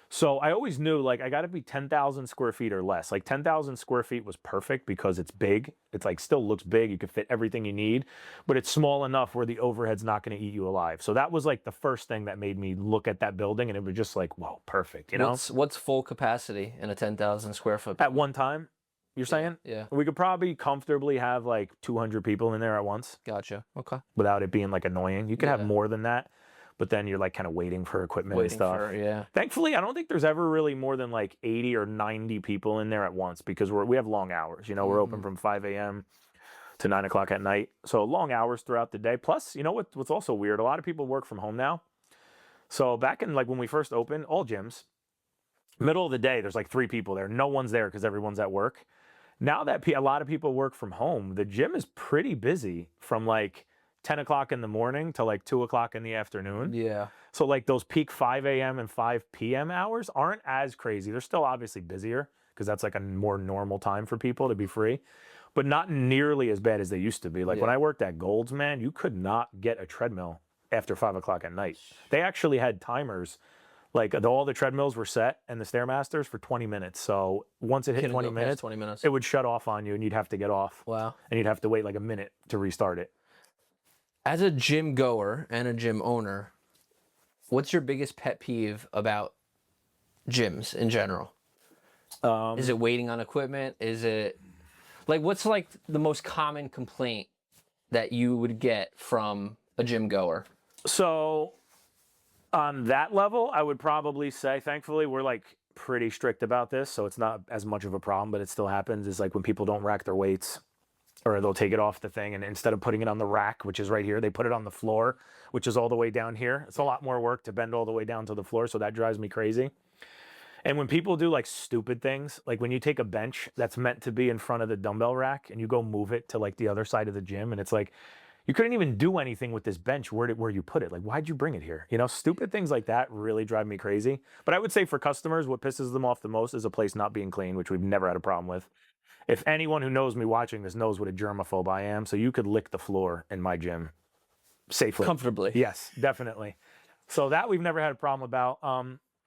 So I always knew, like, I got to be 10,000 square feet or less. Like 10,000 square feet was perfect because it's big. It's like still looks big. You can fit everything you need, but it's small enough where the overhead's not going to eat you alive. So that was like the first thing that made me look at that building, and it was just like, whoa, perfect. You know, what's full capacity in a 10,000 square foot? At one time, you're saying? Yeah. We could probably comfortably have like 200 people in there at once. Gotcha. Okay. Without it being like annoying. You could have more than that, but then you're like kind of waiting for equipment and stuff. Yeah. Thankfully, I don't think there's ever really more than like 80 or 90 people in there at once, because we have long hours. You know, we're open from 5 a.m. to 9 o'clock at night. So long hours throughout the day. Plus, you know what's also weird? A lot of people work from home now. So back in like when we first opened, all gyms, middle of the day, there's like 3 people there. No one's there because everyone's at work. Now that a lot of people work from home, the gym is pretty busy from like 10 o'clock in the morning to like 2 o'clock in the afternoon. Yeah. So like those peak 5 a.m. and 5 p.m. hours aren't as crazy. They're still obviously busier because that's like a more normal time for people to be free, but not nearly as bad as they used to be. Like when I worked at Gold's, man, you could not get a treadmill after 5 o'clock at night. They actually had timers. Like all the treadmills were set and the Stairmasters for 20 minutes. So once it hit 20 minutes, it would shut off on you and you'd have to get off. Wow. And you'd have to wait like a minute to restart it. As a gym goer and a gym owner, what's your biggest pet peeve about gyms in general? Is it waiting on equipment? Is it like, what's like the most common complaint that you would get from a gym goer? So on that level, I would probably say, thankfully, we're like pretty strict about this, so it's not as much of a problem, but it still happens, is like when people don't rack their weights, or they'll take it off the thing, and instead of putting it on the rack, which is right here, they put it on the floor, which is all the way down here. It's a lot more work to bend all the way down to the floor, so that drives me crazy. And when people do like stupid things, like when you take a bench that's meant to be in front of the dumbbell rack and you go move it to like the other side of the gym, and it's like, you couldn't even do anything with this bench where you put it. Like, why'd you bring it here? You know, stupid things like that really drive me crazy. But I would say for customers, what pisses them off the most is a place not being clean, which we've never had a problem with. If anyone who knows me watching this knows what a germaphobe I am, so you could lick the floor in my gym safely. Comfortably. Yes, definitely. So that we've never had a problem about.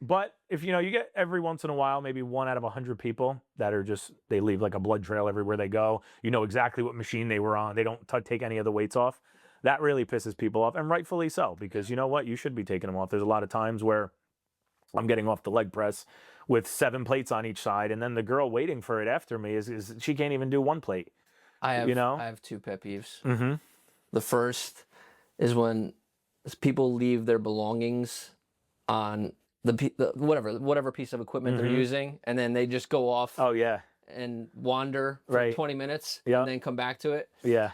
But if, you know, you get every once in a while, maybe 1 out of 100 people that are just, they leave like a blood trail everywhere they go. You know exactly what machine they were on. They don't take any of the weights off. That really pisses people off, and rightfully so, because you know what? You should be taking them off. There's a lot of times where I'm getting off the leg press with 7 plates on each side, and then the girl waiting for it after me is she can't even do 1 plate. I have, you know? I have 2 pet peeves. Mm-hmm. The first is when people leave their belongings on the whatever piece of equipment they're using, and then they just go off. Oh yeah. And wander for 20 minutes, and then come back to it. Yeah.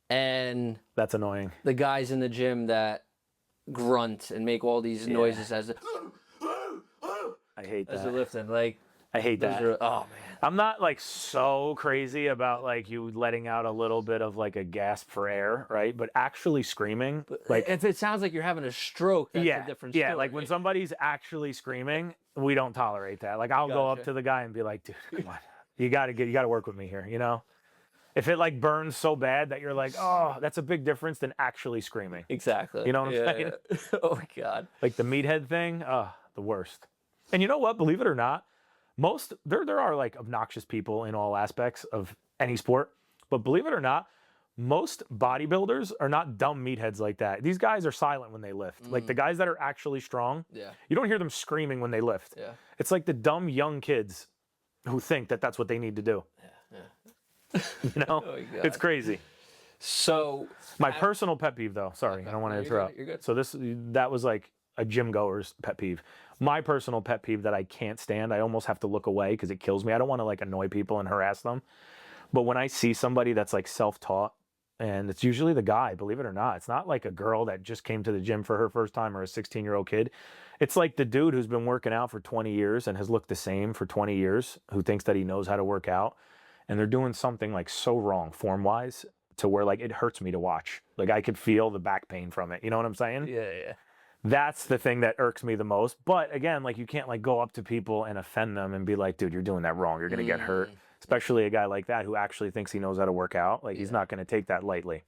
And that's annoying. The guys in the gym that grunt and make all these noises as I hate that. As they're lifting, like I hate that. Oh man. I'm not like so crazy about like you letting out a little bit of like a gasp for air, right? But actually screaming, like if it sounds like you're having a stroke, that's a different story. Yeah, like when somebody's actually screaming, we don't tolerate that. Like I'll go up to the guy and be like, dude, come on. You gotta work with me here, you know? If it like burns so bad that you're like, oh, that's a big difference than actually screaming. Exactly. You know what I'm saying? Yeah. Oh my God. Like the meathead thing, the worst. And you know what? Believe it or not, there are like obnoxious people in all aspects of any sport, but believe it or not, most bodybuilders are not dumb meatheads like that. These guys are silent when they lift. Like the guys that are actually strong, you don't hear them screaming when they lift. It's like the dumb young kids who think that that's what they need to do. You know, it's crazy. So my personal pet peeve, though. Sorry, I don't want to interrupt. You're good. So that was like a gym goer's pet peeve. My personal pet peeve that I can't stand. I almost have to look away because it kills me. I don't want to like annoy people and harass them. But when I see somebody that's like self-taught, and it's usually the guy, believe it or not. It's not like a girl that just came to the gym for her first time or a 16-year-old kid. It's like the dude who's been working out for 20 years and has looked the same for 20 years, who thinks that he knows how to work out. And they're doing something like so wrong form-wise to where like it hurts me to watch. Like I could feel the back pain from it. You know what I'm saying? Yeah. That's the thing that irks me the most. But again, like you can't like go up to people and offend them and be like, dude, you're doing that wrong. You're going to get hurt. Especially a guy like that who actually thinks he knows how to work out. Like he's not going to take that lightly.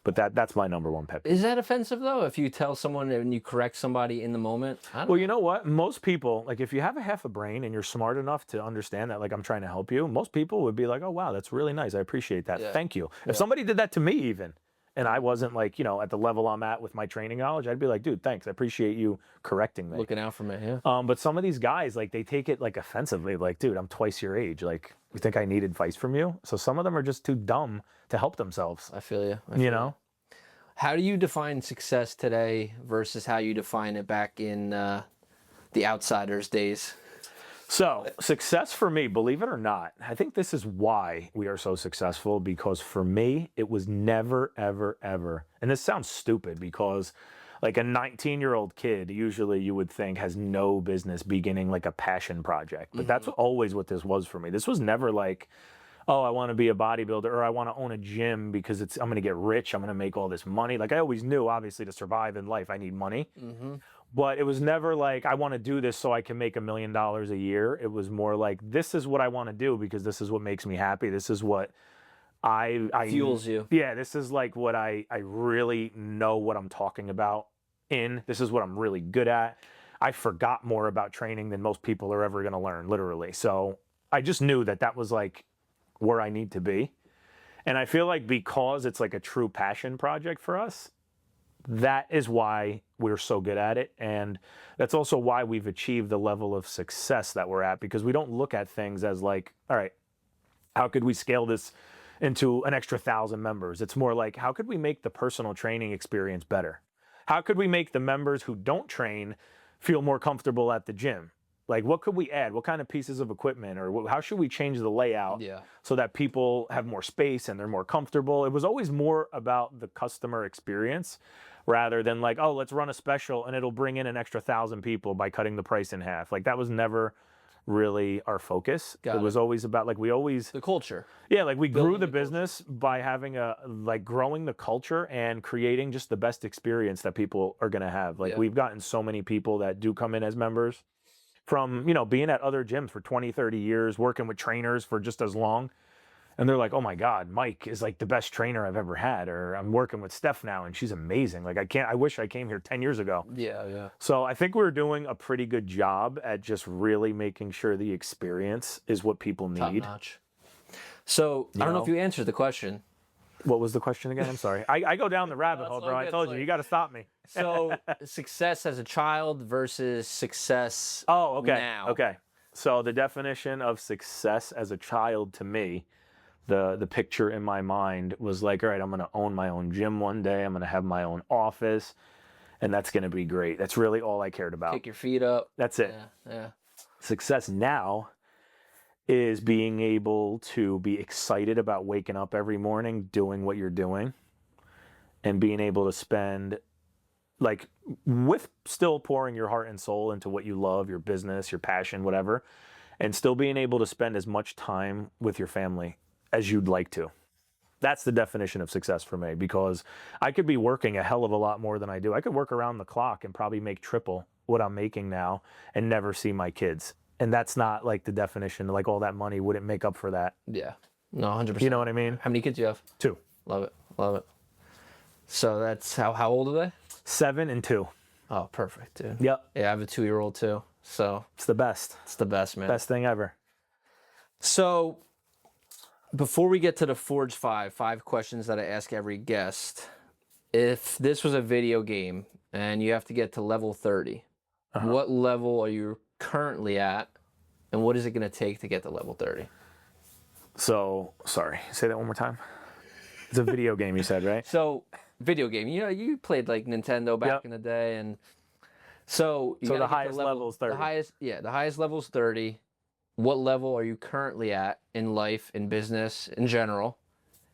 But that's my number one pet peeve. Is that offensive though? If you tell someone and you correct somebody in the moment? Well, you know what? Most people, like if you have a half a brain and you're smart enough to understand that like I'm trying to help you, most people would be like, oh wow, that's really nice. I appreciate that. Thank you. If somebody did that to me even, and I wasn't like, you know, at the level I'm at with my training knowledge, I'd be like, dude, thanks. I appreciate you correcting me. Looking out for me, But some of these guys, like they take it like offensively, like, dude, I'm twice your age. Like, you think I need advice from you? So some of them are just too dumb to help themselves. I feel you. You know? How do you define success today versus how you define it back in the Outsiders days? So success for me, believe it or not, I think this is why we are so successful, because for me, it was never, ever, ever. And this sounds stupid because like a 19-year-old kid, usually you would think has no business beginning like a passion project. But that's always what this was for me. This was never like, oh, I want to be a bodybuilder or I want to own a gym because I'm going to get rich. I'm going to make all this money. Like I always knew, obviously, to survive in life, I need money. But it was never like, I want to do this so I can make $1 million a year. It was more like, this is what I want to do because this is what makes me happy. This is what I fuels you. Yeah, this is like what I really know what I'm talking about in. This is what I'm really good at. I forgot more about training than most people are ever going to learn, literally. So I just knew that that was like where I need to be. And I feel like because it's like a true passion project for us, that is why we're so good at it. And that's also why we've achieved the level of success that we're at, because we don't look at things as like, all right, how could we scale this into an extra 1,000 members? It's more like, how could we make the personal training experience better? How could we make the members who don't train feel more comfortable at the gym? Like, what could we add? What kind of pieces of equipment, or how should we change the layout so that people have more space and they're more comfortable? It was always more about the customer experience rather than like, oh, let's run a special and it'll bring in an extra 1,000 people by cutting the price in half. Like that was never really our focus. It was always about like, the culture. Yeah, like we grew the business by having growing the culture and creating just the best experience that people are going to have. Like we've gotten so many people that do come in as members from, you know, being at other gyms for 20, 30 years, working with trainers for just as long. And they're like, oh my God, Mike is like the best trainer I've ever had. Or I'm working with Steph now and she's amazing. Like I wish I came here 10 years ago. Yeah. So I think we're doing a pretty good job at just really making sure the experience is what people need. Top notch. So I don't know if you answered the question. What was the question again? I'm sorry. I go down the rabbit hole, bro. I told you, you got to stop me. So success as a child versus success now. Okay. So the definition of success as a child to me, the picture in my mind was like, all right, I'm going to own my own gym one day. I'm going to have my own office, and that's going to be great. That's really all I cared about. Kick your feet up. That's it. Yeah. Success now is being able to be excited about waking up every morning, doing what you're doing, and being able to spend, like, with still pouring your heart and soul into what you love, your business, your passion, whatever, and still being able to spend as much time with your family as you'd like to. That's the definition of success for me, because I could be working a hell of a lot more than I do. I could work around the clock and probably make triple what I'm making now and never see my kids. And that's not like the definition, like all that money wouldn't make up for that. Yeah. No, 100%. You know what I mean? How many kids do you have? 2. Love it. So that's how old are they? 7 and 2. Oh, perfect, dude. Yep. Yeah, I have a 2-year-old too. So it's the best. It's the best, man. Best thing ever. So Before we get to the Forge 5 questions that I ask every guest, if this was a video game and you have to get to level 30, what level are you currently at, and what is it going to take to get to level 30? So, sorry, say that one more time. It's a video game, you said, right? So, video game. You know, you played like Nintendo back in the day, and so the highest level is 30. The highest level is 30. What level are you currently at in life, in business, in general?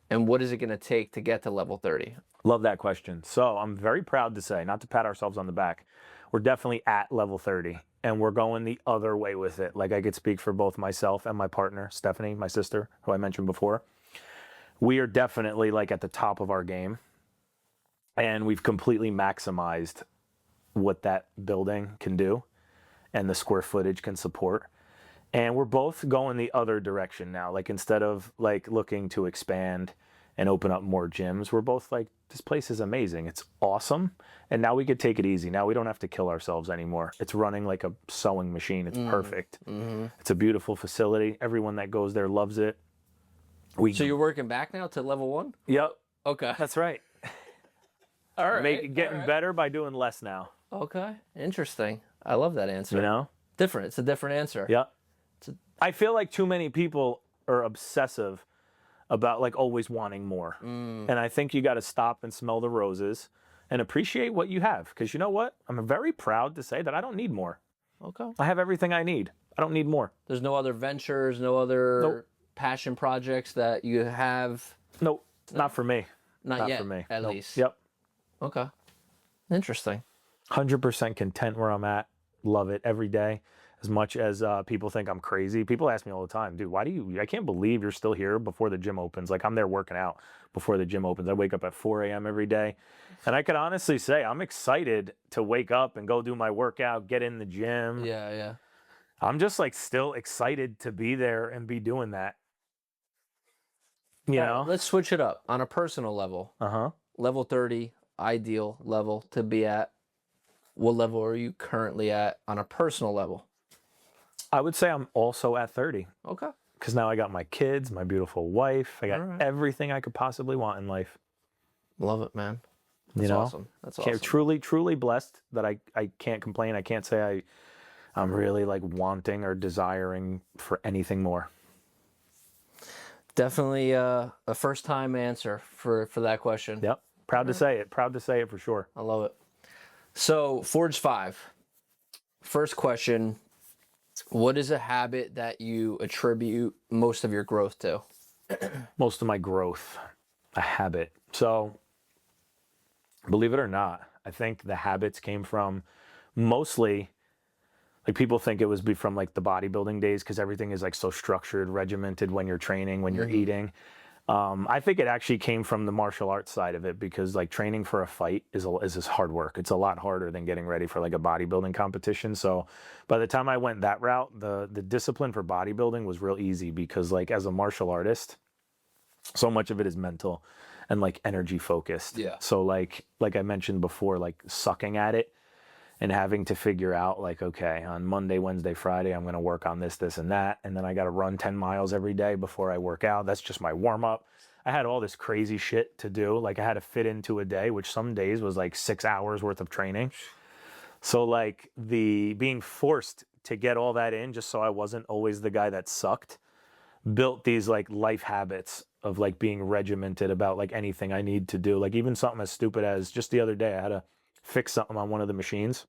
And what is it going to take to get to level 30? Love that question. So I'm very proud to say, not to pat ourselves on the back, we're definitely at level 30, and we're going the other way with it. Like, I could speak for both myself and my partner, Stephanie, my sister, who I mentioned before. We are definitely like at the top of our game, and we've completely maximized what that building can do and the square footage can support. And we're both going the other direction now. Like, instead of like looking to expand and open up more gyms, we're both like, this place is amazing. It's awesome. And now we could take it easy. Now we don't have to kill ourselves anymore. It's running like a sewing machine. It's perfect. It's a beautiful facility. Everyone that goes there loves it. So you're working back now to level 1? Yep. Okay. That's right. All right. Getting better by doing less now. Okay. Interesting. I love that answer. You know? Different. It's a different answer. Yeah. I feel like too many people are obsessive about like always wanting more. And I think you got to stop and smell the roses and appreciate what you have. Because you know what? I'm very proud to say that I don't need more. Okay. I have everything I need. I don't need more. There's no other ventures, no other passion projects that you have? Nope. Not for me. Not yet, for me. at least. Yep. Okay. Interesting. 100% content where I'm at. Love it every day. As much as people think I'm crazy. People ask me all the time, dude, I can't believe you're still here before the gym opens. Like, I'm there working out before the gym opens. I wake up at 4 a.m. every day. And I can honestly say I'm excited to wake up and go do my workout, get in the gym. Yeah, yeah. I'm just like still excited to be there and be doing that. You know? Let's switch it up on a personal level. Level 30, ideal level to be at. What level are you currently at on a personal level? I would say I'm also at 30. Okay. Because now I got my kids, my beautiful wife. I got everything I could possibly want in life. Love it, man. That's awesome. That's awesome. Truly, truly blessed that I can't complain. I can't say I'm really like wanting or desiring for anything more. Definitely a first-time answer for that question. Yep. Proud to say it. Proud to say it for sure. I love it. So, Forge 5. First question, what is a habit that you attribute most of your growth to? Most of my growth, a habit. So, believe it or not, I think the habits came from mostly, like, people think it was from like the bodybuilding days because everything is like so structured, regimented when you're training, when you're eating. I think it actually came from the martial arts side of it because like training for a fight is just hard work. It's a lot harder than getting ready for like a bodybuilding competition. So by the time I went that route, the discipline for bodybuilding was real easy because like as a martial artist, so much of it is mental and like energy focused. Yeah. So like I mentioned before, like sucking at it and having to figure out like, okay, on Monday, Wednesday, Friday, I'm going to work on this, and that. And then I got to run 10 miles every day before I work out. That's just my warm up. I had all this crazy shit to do. Like I had to fit into a day, which some days was like 6 hours worth of training. So like the being forced to get all that in just so I wasn't always the guy that sucked, built these like life habits of like being regimented about like anything I need to do. Like even something as stupid as just the other day, I had to fix something on one of the machines.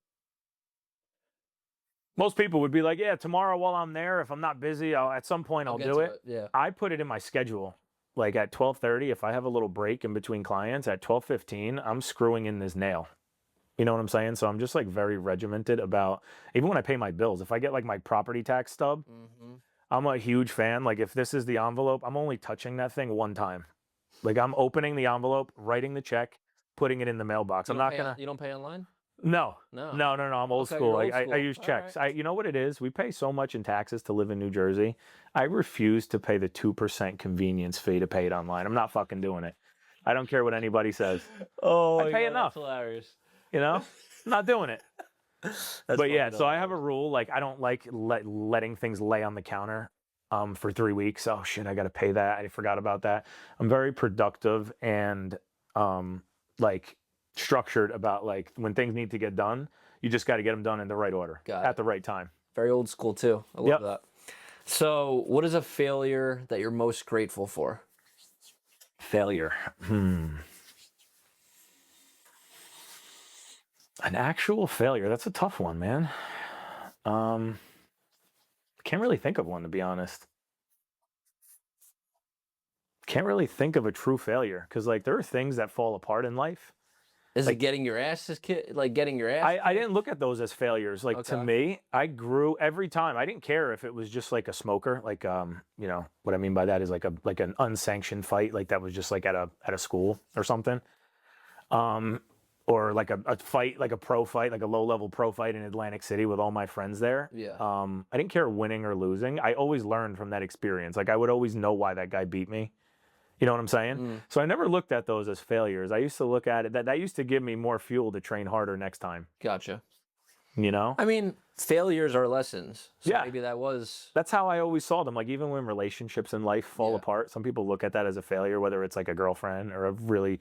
Most people would be like, yeah, tomorrow while I'm there, if I'm not busy, at some point I'll do it. Yeah. I put it in my schedule. Like at 12:30, if I have a little break in between clients, at 12:15, I'm screwing in this nail. You know what I'm saying? So I'm just like very regimented about, even when I pay my bills, if I get like my property tax stub, I'm a huge fan. Like if this is the envelope, I'm only touching that thing one time. Like I'm opening the envelope, writing the check, putting it in the mailbox. I'm not going to. You don't pay online? No. I'm old school. I use checks. Right. You know what it is? We pay so much in taxes to live in New Jersey. I refuse to pay the 2% convenience fee to pay it online. I'm not fucking doing it. I don't care what anybody says. I pay enough. That's hilarious. You know? I'm not doing it. But yeah, so I have a a rule. Like I don't like letting things lay on the counter for 3 weeks. Oh shit, I got to pay that. I forgot about that. I'm very productive and like structured about like when things need to get done, you just got to get them done in the right order at the right time. Very old school too. I love that. So what is a failure that you're most grateful for? Failure. An actual failure. That's a tough one, man. Can't really think of one, to be honest. Can't really think of a true failure because like there are things that fall apart in life. Is it getting your ass getting your ass? I didn't look at those as failures. Like to me, I grew every time. I didn't care if it was just like a smoker, like you know, what I mean by that is like an unsanctioned fight, like that was just like at a school or something. Or like a fight, like a pro fight, like a low-level pro fight in Atlantic City with all my friends there. Yeah. I didn't care winning or losing. I always learned from that experience. Like I would always know why that guy beat me. You know what I'm saying? So I never looked at those as failures. I used to look at it, that used to give me more fuel to train harder next time. Gotcha. You know? I mean, failures are lessons. So yeah. Maybe that was... That's how I always saw them. Like even when relationships in life fall apart, some people look at that as a failure, whether it's like a girlfriend or a really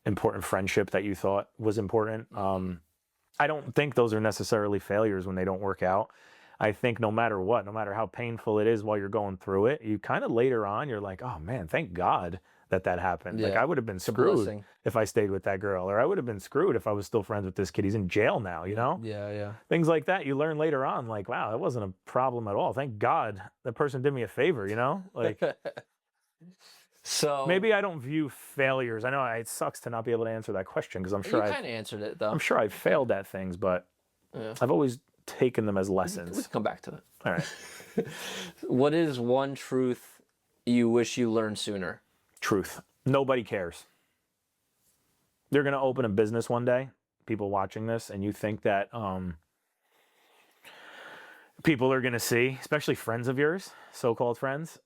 important friendship that you thought was important. I don't think those are necessarily failures when they don't work out. I think no matter what, no matter how painful it is while you're going through it, you kind of later on, you're like, oh man, thank God that happened. Like I would have been screwed if I stayed with that girl, or I would have been screwed if I was still friends with this kid. He's in jail now, you know? Yeah. Things like that you learn later on, like, wow, that wasn't a problem at all. Thank God that person did me a favor, you know? Like, so maybe I don't view failures. I know it sucks to not be able to answer that question because I'm sure you kind of answered it though. I'm sure I've failed at things, but I've always taken them as lessons. Let's come back to it. All right. What is one truth you wish you learned sooner? Truth. Nobody cares. You're going to open a business one day, people watching this, and you think that people are going to see, especially friends of yours, so-called friends,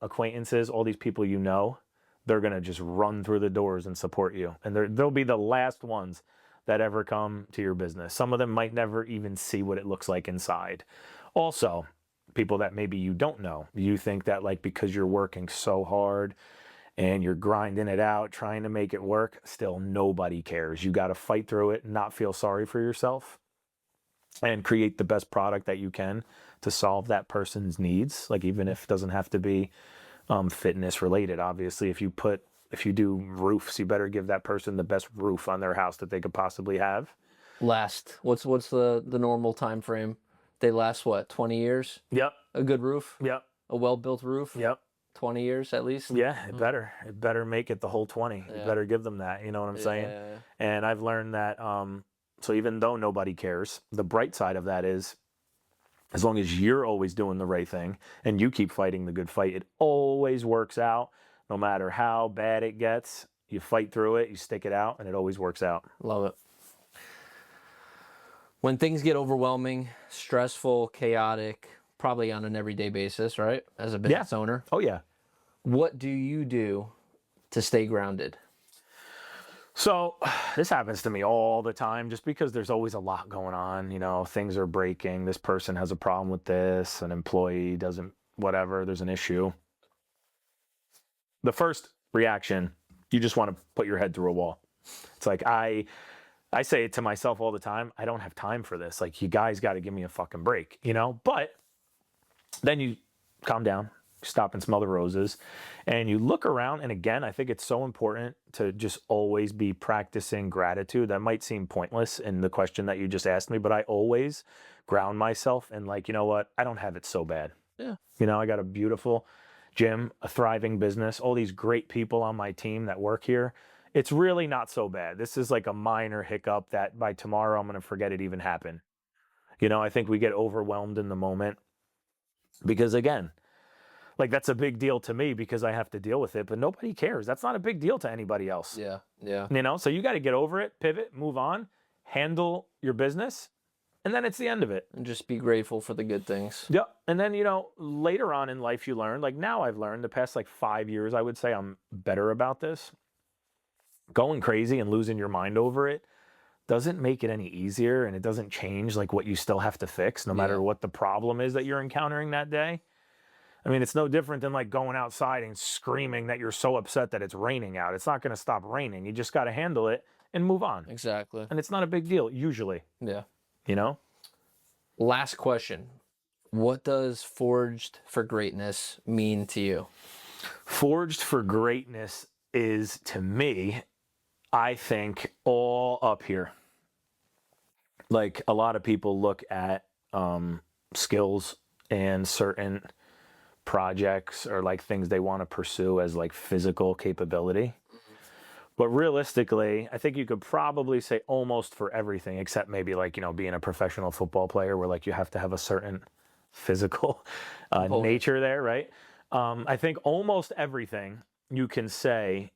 acquaintances, all these people you know, they're going to just run through the doors and support you. And they'll be the last ones that ever come to your business. Some of them might never even see what it looks like inside. Also, people that maybe you don't know, you think that like because you're working so hard and you're grinding it out, trying to make it work, still nobody cares. You got to fight through it, not feel sorry for yourself, and create the best product that you can to solve that person's needs. Like even if it doesn't have to be fitness related, obviously, if you do roofs, you better give that person the best roof on their house that they could possibly have. What's the normal time frame? They last what, 20 years? Yep. A good roof? Yep. A well-built roof? Yep. 20 years at least? Yeah, it better make it the whole 20. You better give them that, you know what I'm saying? Yeah. And I've learned that so even though nobody cares, the bright side of that is as long as you're always doing the right thing and you keep fighting the good fight, it always works out. No matter how bad it gets, you fight through it, you stick it out, and it always works out. Love it. When things get overwhelming, stressful, chaotic, probably on an everyday basis, right? As a business owner. Oh, yeah. What do you do to stay grounded? So this happens to me all the time just because there's always a lot going on. You know, things are breaking. This person has a problem with this. An employee doesn't, whatever, there's an issue. The first reaction, you just want to put your head through a wall. It's like I say it to myself all the time. I don't have time for this. Like, you guys got to give me a fucking break, you know? But then you calm down, stop and smell the roses, and you look around. And again, I think it's so important to just always be practicing gratitude. That might seem pointless in the question that you just asked me, but I always ground myself and like, you know what? I don't have it so bad. Yeah. You know, I got a beautiful gym, a thriving business, all these great people on my team that work here. It's really not so bad. This is like a minor hiccup that by tomorrow I'm going to forget it even happened. You know, I think we get overwhelmed in the moment because again, like that's a big deal to me because I have to deal with it, but nobody cares. That's not a big deal to anybody else. Yeah. You know, so you got to get over it, pivot, move on, handle your business, and then it's the end of it. And just be grateful for the good things. Yeah. And then, you know, later on in life you learn, like now I've learned the past like 5 years, I would say I'm better about this. Going crazy and losing your mind over it doesn't make it any easier, and it doesn't change like what you still have to fix no matter what the problem is that you're encountering that day. I mean, it's no different than like going outside and screaming that you're so upset that it's raining out. It's not going to stop raining. You just got to handle it and move on. Exactly. And it's not a big deal, usually. Yeah. You know? Last question. What does Forged for Greatness mean to you? Forged for Greatness is, to me, I think, all up here. Like, a lot of people look at skills and certain projects or like things they want to pursue as like physical capability. But realistically, I think you could probably say almost for everything, except maybe like, you know, being a professional football player where like you have to have a certain physical nature there, right? I think almost everything you can say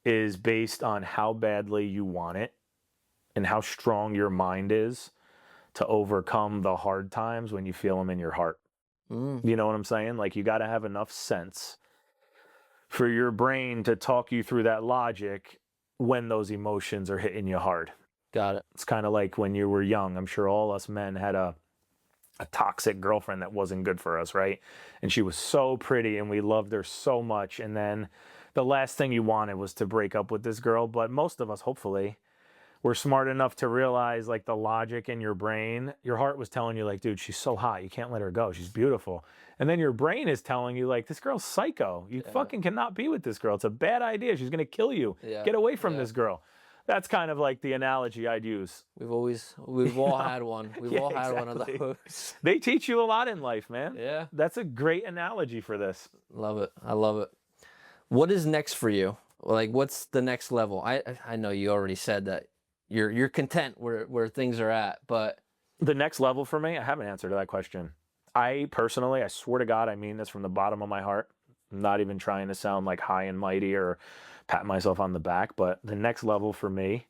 is based on how badly you want it and how strong your mind is to overcome the hard times when you feel them in your heart. You know what I'm saying? Like, you got to have enough sense for your brain to talk you through that logic when those emotions are hitting you hard. Got it. It's kind of like when you were young. I'm sure all us men had a toxic girlfriend that wasn't good for us, right? And she was so pretty and we loved her so much. And then the last thing you wanted was to break up with this girl. But most of us, hopefully, were smart enough to realize like the logic in your brain. Your heart was telling you like, dude, she's so hot. You can't let her go. She's beautiful. And then your brain is telling you like, this girl's psycho. You fucking cannot be with this girl. It's a bad idea. She's going to kill you. Get away from this girl. That's kind of like the analogy I'd use. We've all had one. We've all had one of those. They teach you a lot in life, man. Yeah. That's a great analogy for this. Love it. I love it. What is next for you? Like, what's the next level? I know you already said that you're content where things are at, but the next level for me, I have an answer to that question. I personally, I swear to God, I mean this from the bottom of my heart. I'm not even trying to sound like high and mighty or pat myself on the back, but the next level for me,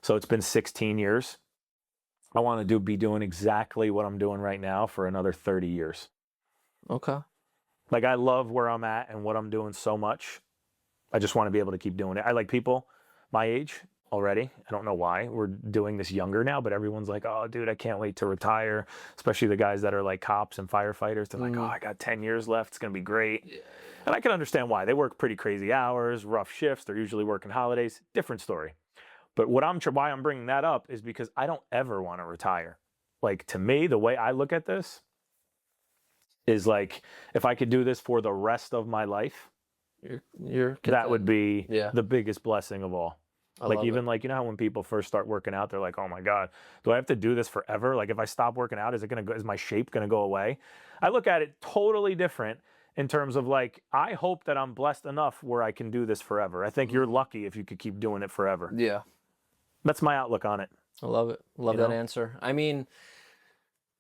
so it's been 16 years. I want to be doing exactly what I'm doing right now for another 30 years. Okay. Like, I love where I'm at and what I'm doing so much. I just want to be able to keep doing it. I like people my age already. I don't know why we're doing this younger now, but everyone's like, oh, dude, I can't wait to retire. Especially the guys that are like cops and firefighters. They're like, oh, I got 10 years left. It's going to be great. Yeah. And I can understand why. They work pretty crazy hours, rough shifts. They're usually working holidays. Different story. But why I'm bringing that up is because I don't ever want to retire. Like, to me, the way I look at this is like, if I could do this for the rest of my life, that would be the biggest blessing of all. Like, even like, you know how when people first start working out, they're like, oh my God, do I have to do this forever? Like, if I stop working out, is my shape going to go away? I look at it totally different in terms of like, I hope that I'm blessed enough where I can do this forever. I think you're lucky if you could keep doing it forever. Yeah. That's my outlook on it. I love it. Love that answer. I mean,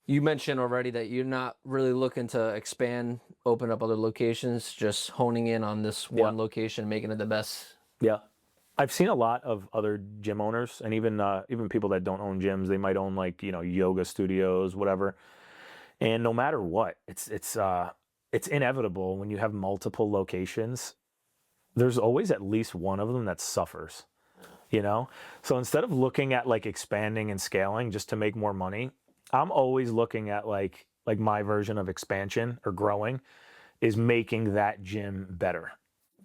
you mentioned already that you're not really looking to expand, open up other locations, just honing in on this one location, making it the best. Yeah. I've seen a lot of other gym owners, and even people that don't own gyms. They might own like, you know, yoga studios, whatever. And no matter what, it's inevitable when you have multiple locations. There's always at least one of them that suffers, you know? So instead of looking at like expanding and scaling just to make more money, I'm always looking at like my version of expansion or growing is making that gym better.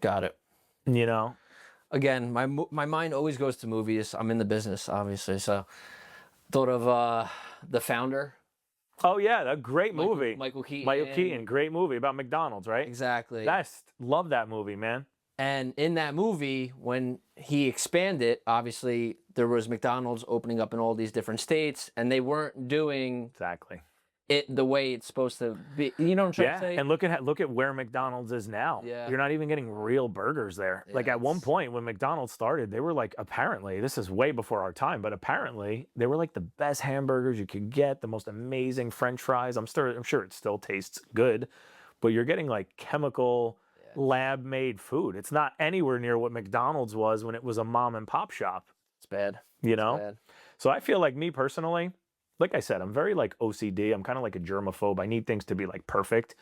Got it. You know? Again, my mind always goes to movies. I'm in the business, obviously. So thought of The Founder. Oh, yeah, that great movie. Michael Keaton. Michael Keaton, great movie about McDonald's, right? Exactly. Love that movie, man. And in that movie, when he expanded, obviously there was McDonald's opening up in all these different states, and they weren't doing it the way it's supposed to be. You know what I'm trying to say? And look at where McDonald's is now. Yeah. You're not even getting real burgers there. Yeah, like at one point when McDonald's started, they were like, apparently, this is way before our time, but apparently they were like the best hamburgers you could get, the most amazing French fries. I'm sure it still tastes good, but you're getting like chemical lab-made food. It's not anywhere near what McDonald's was when it was a mom and pop shop. It's bad. You know? So I feel like me personally, like I said, I'm very like OCD. I'm kind of like a germaphobe. I need things to be like perfect.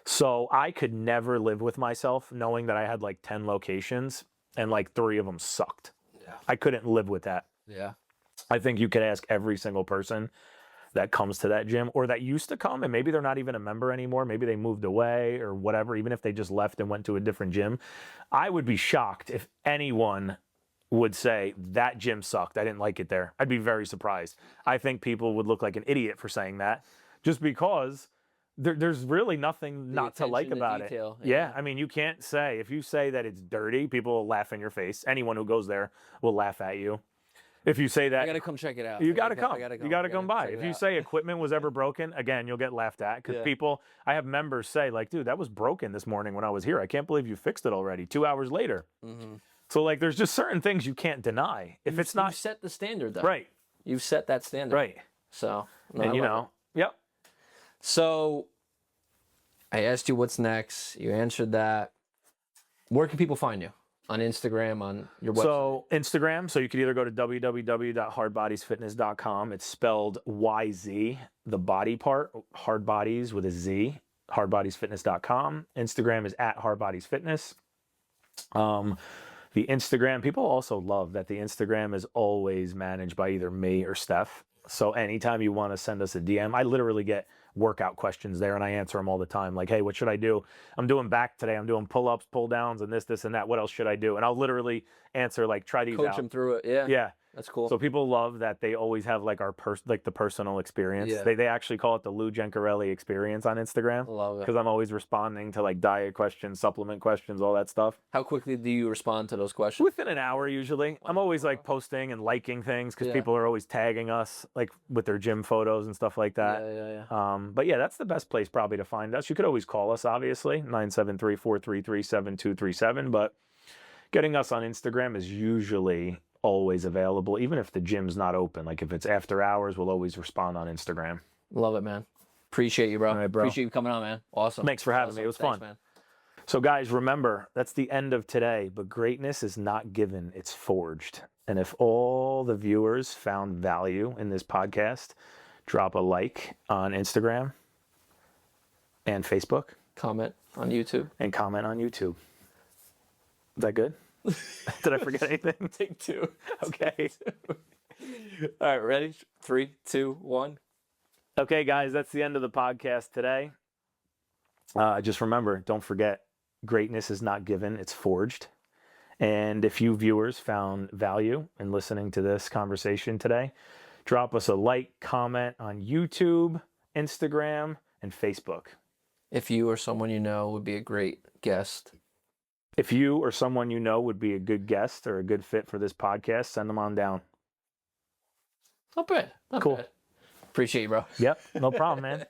So I could never live with myself knowing that I had like 10 locations and like 3 of them sucked. Yeah. I couldn't live with that. Yeah. I think you could ask every single person that comes to that gym or that used to come, and maybe they're not even a member anymore. Maybe they moved away or whatever, even if they just left and went to a different gym. I would be shocked if anyone would say that gym sucked. I didn't like it there. I'd be very surprised. I think people would look like an idiot for saying that just because there's really nothing not to like about it. Yeah. I mean, you can't say, if you say that it's dirty, people will laugh in your face. Anyone who goes there will laugh at you. If you say that, I gotta come check it out. You gotta come. You gotta come by. If you say equipment was ever broken, again, you'll get laughed at because people. I have members say like, "Dude, that was broken this morning when I was here. I can't believe you fixed it already 2 hours later." So like, there's just certain things you can't deny. If it's not, you set the standard though. Right. You've set that standard. Right. So and you know, yep. So I asked you what's next. You answered that. Where can people find you? On Instagram, on your website? So Instagram, so you could either go to www.hardbodyzfitness.com. It's spelled YZ, the body part, Hardbodyz with a Z, hardbodyzfitness.com. Instagram is at Hardbodyz Fitness. The Instagram, people also love that the Instagram is always managed by either me or Steph. So anytime you want to send us a DM, I literally get workout questions there and I answer them all the time. Like, hey, what should I do? I'm doing back today. I'm doing pull-ups, pull-downs, and this, and that. What else should I do? And I'll literally answer, like, try these out. Coach them through it. Yeah. Yeah. That's cool. So people love that they always have like the personal experience. Yeah. They actually call it the Lou Gencarelli experience on Instagram. Love it. Because I'm always responding to like diet questions, supplement questions, all that stuff. How quickly do you respond to those questions? Within an hour usually. Wow. I'm always like posting and liking things because people are always tagging us like with their gym photos and stuff like that. Yeah. But yeah, that's the best place probably to find us. You could always call us, obviously, 973-433-7237. But getting us on Instagram is usually always available, even if the gym's not open. Like if it's after hours, we'll always respond on Instagram. Love it, man. Appreciate you, bro. All right, bro. Appreciate you coming on, man. Awesome. Thanks for having me. It was fun. Man. So guys, remember, that's the end of today, but greatness is not given, it's forged. And if all the viewers found value in this podcast, drop a like on Instagram and Facebook. Comment on YouTube. And comment on YouTube. Is that good? Did I forget anything? Take two. Okay. All right, ready? 3, 2, 1. Okay, guys, that's the end of the podcast today. Just remember, don't forget, greatness is not given, it's forged. And if you viewers found value in listening to this conversation today, drop us a like, comment on YouTube, Instagram, and Facebook. If you or someone you know would be a great guest. If you or someone you know would be a good guest or a good fit for this podcast, send them on down. Not bad. Not cool. Bad. Appreciate you, bro. Yep, no problem, man.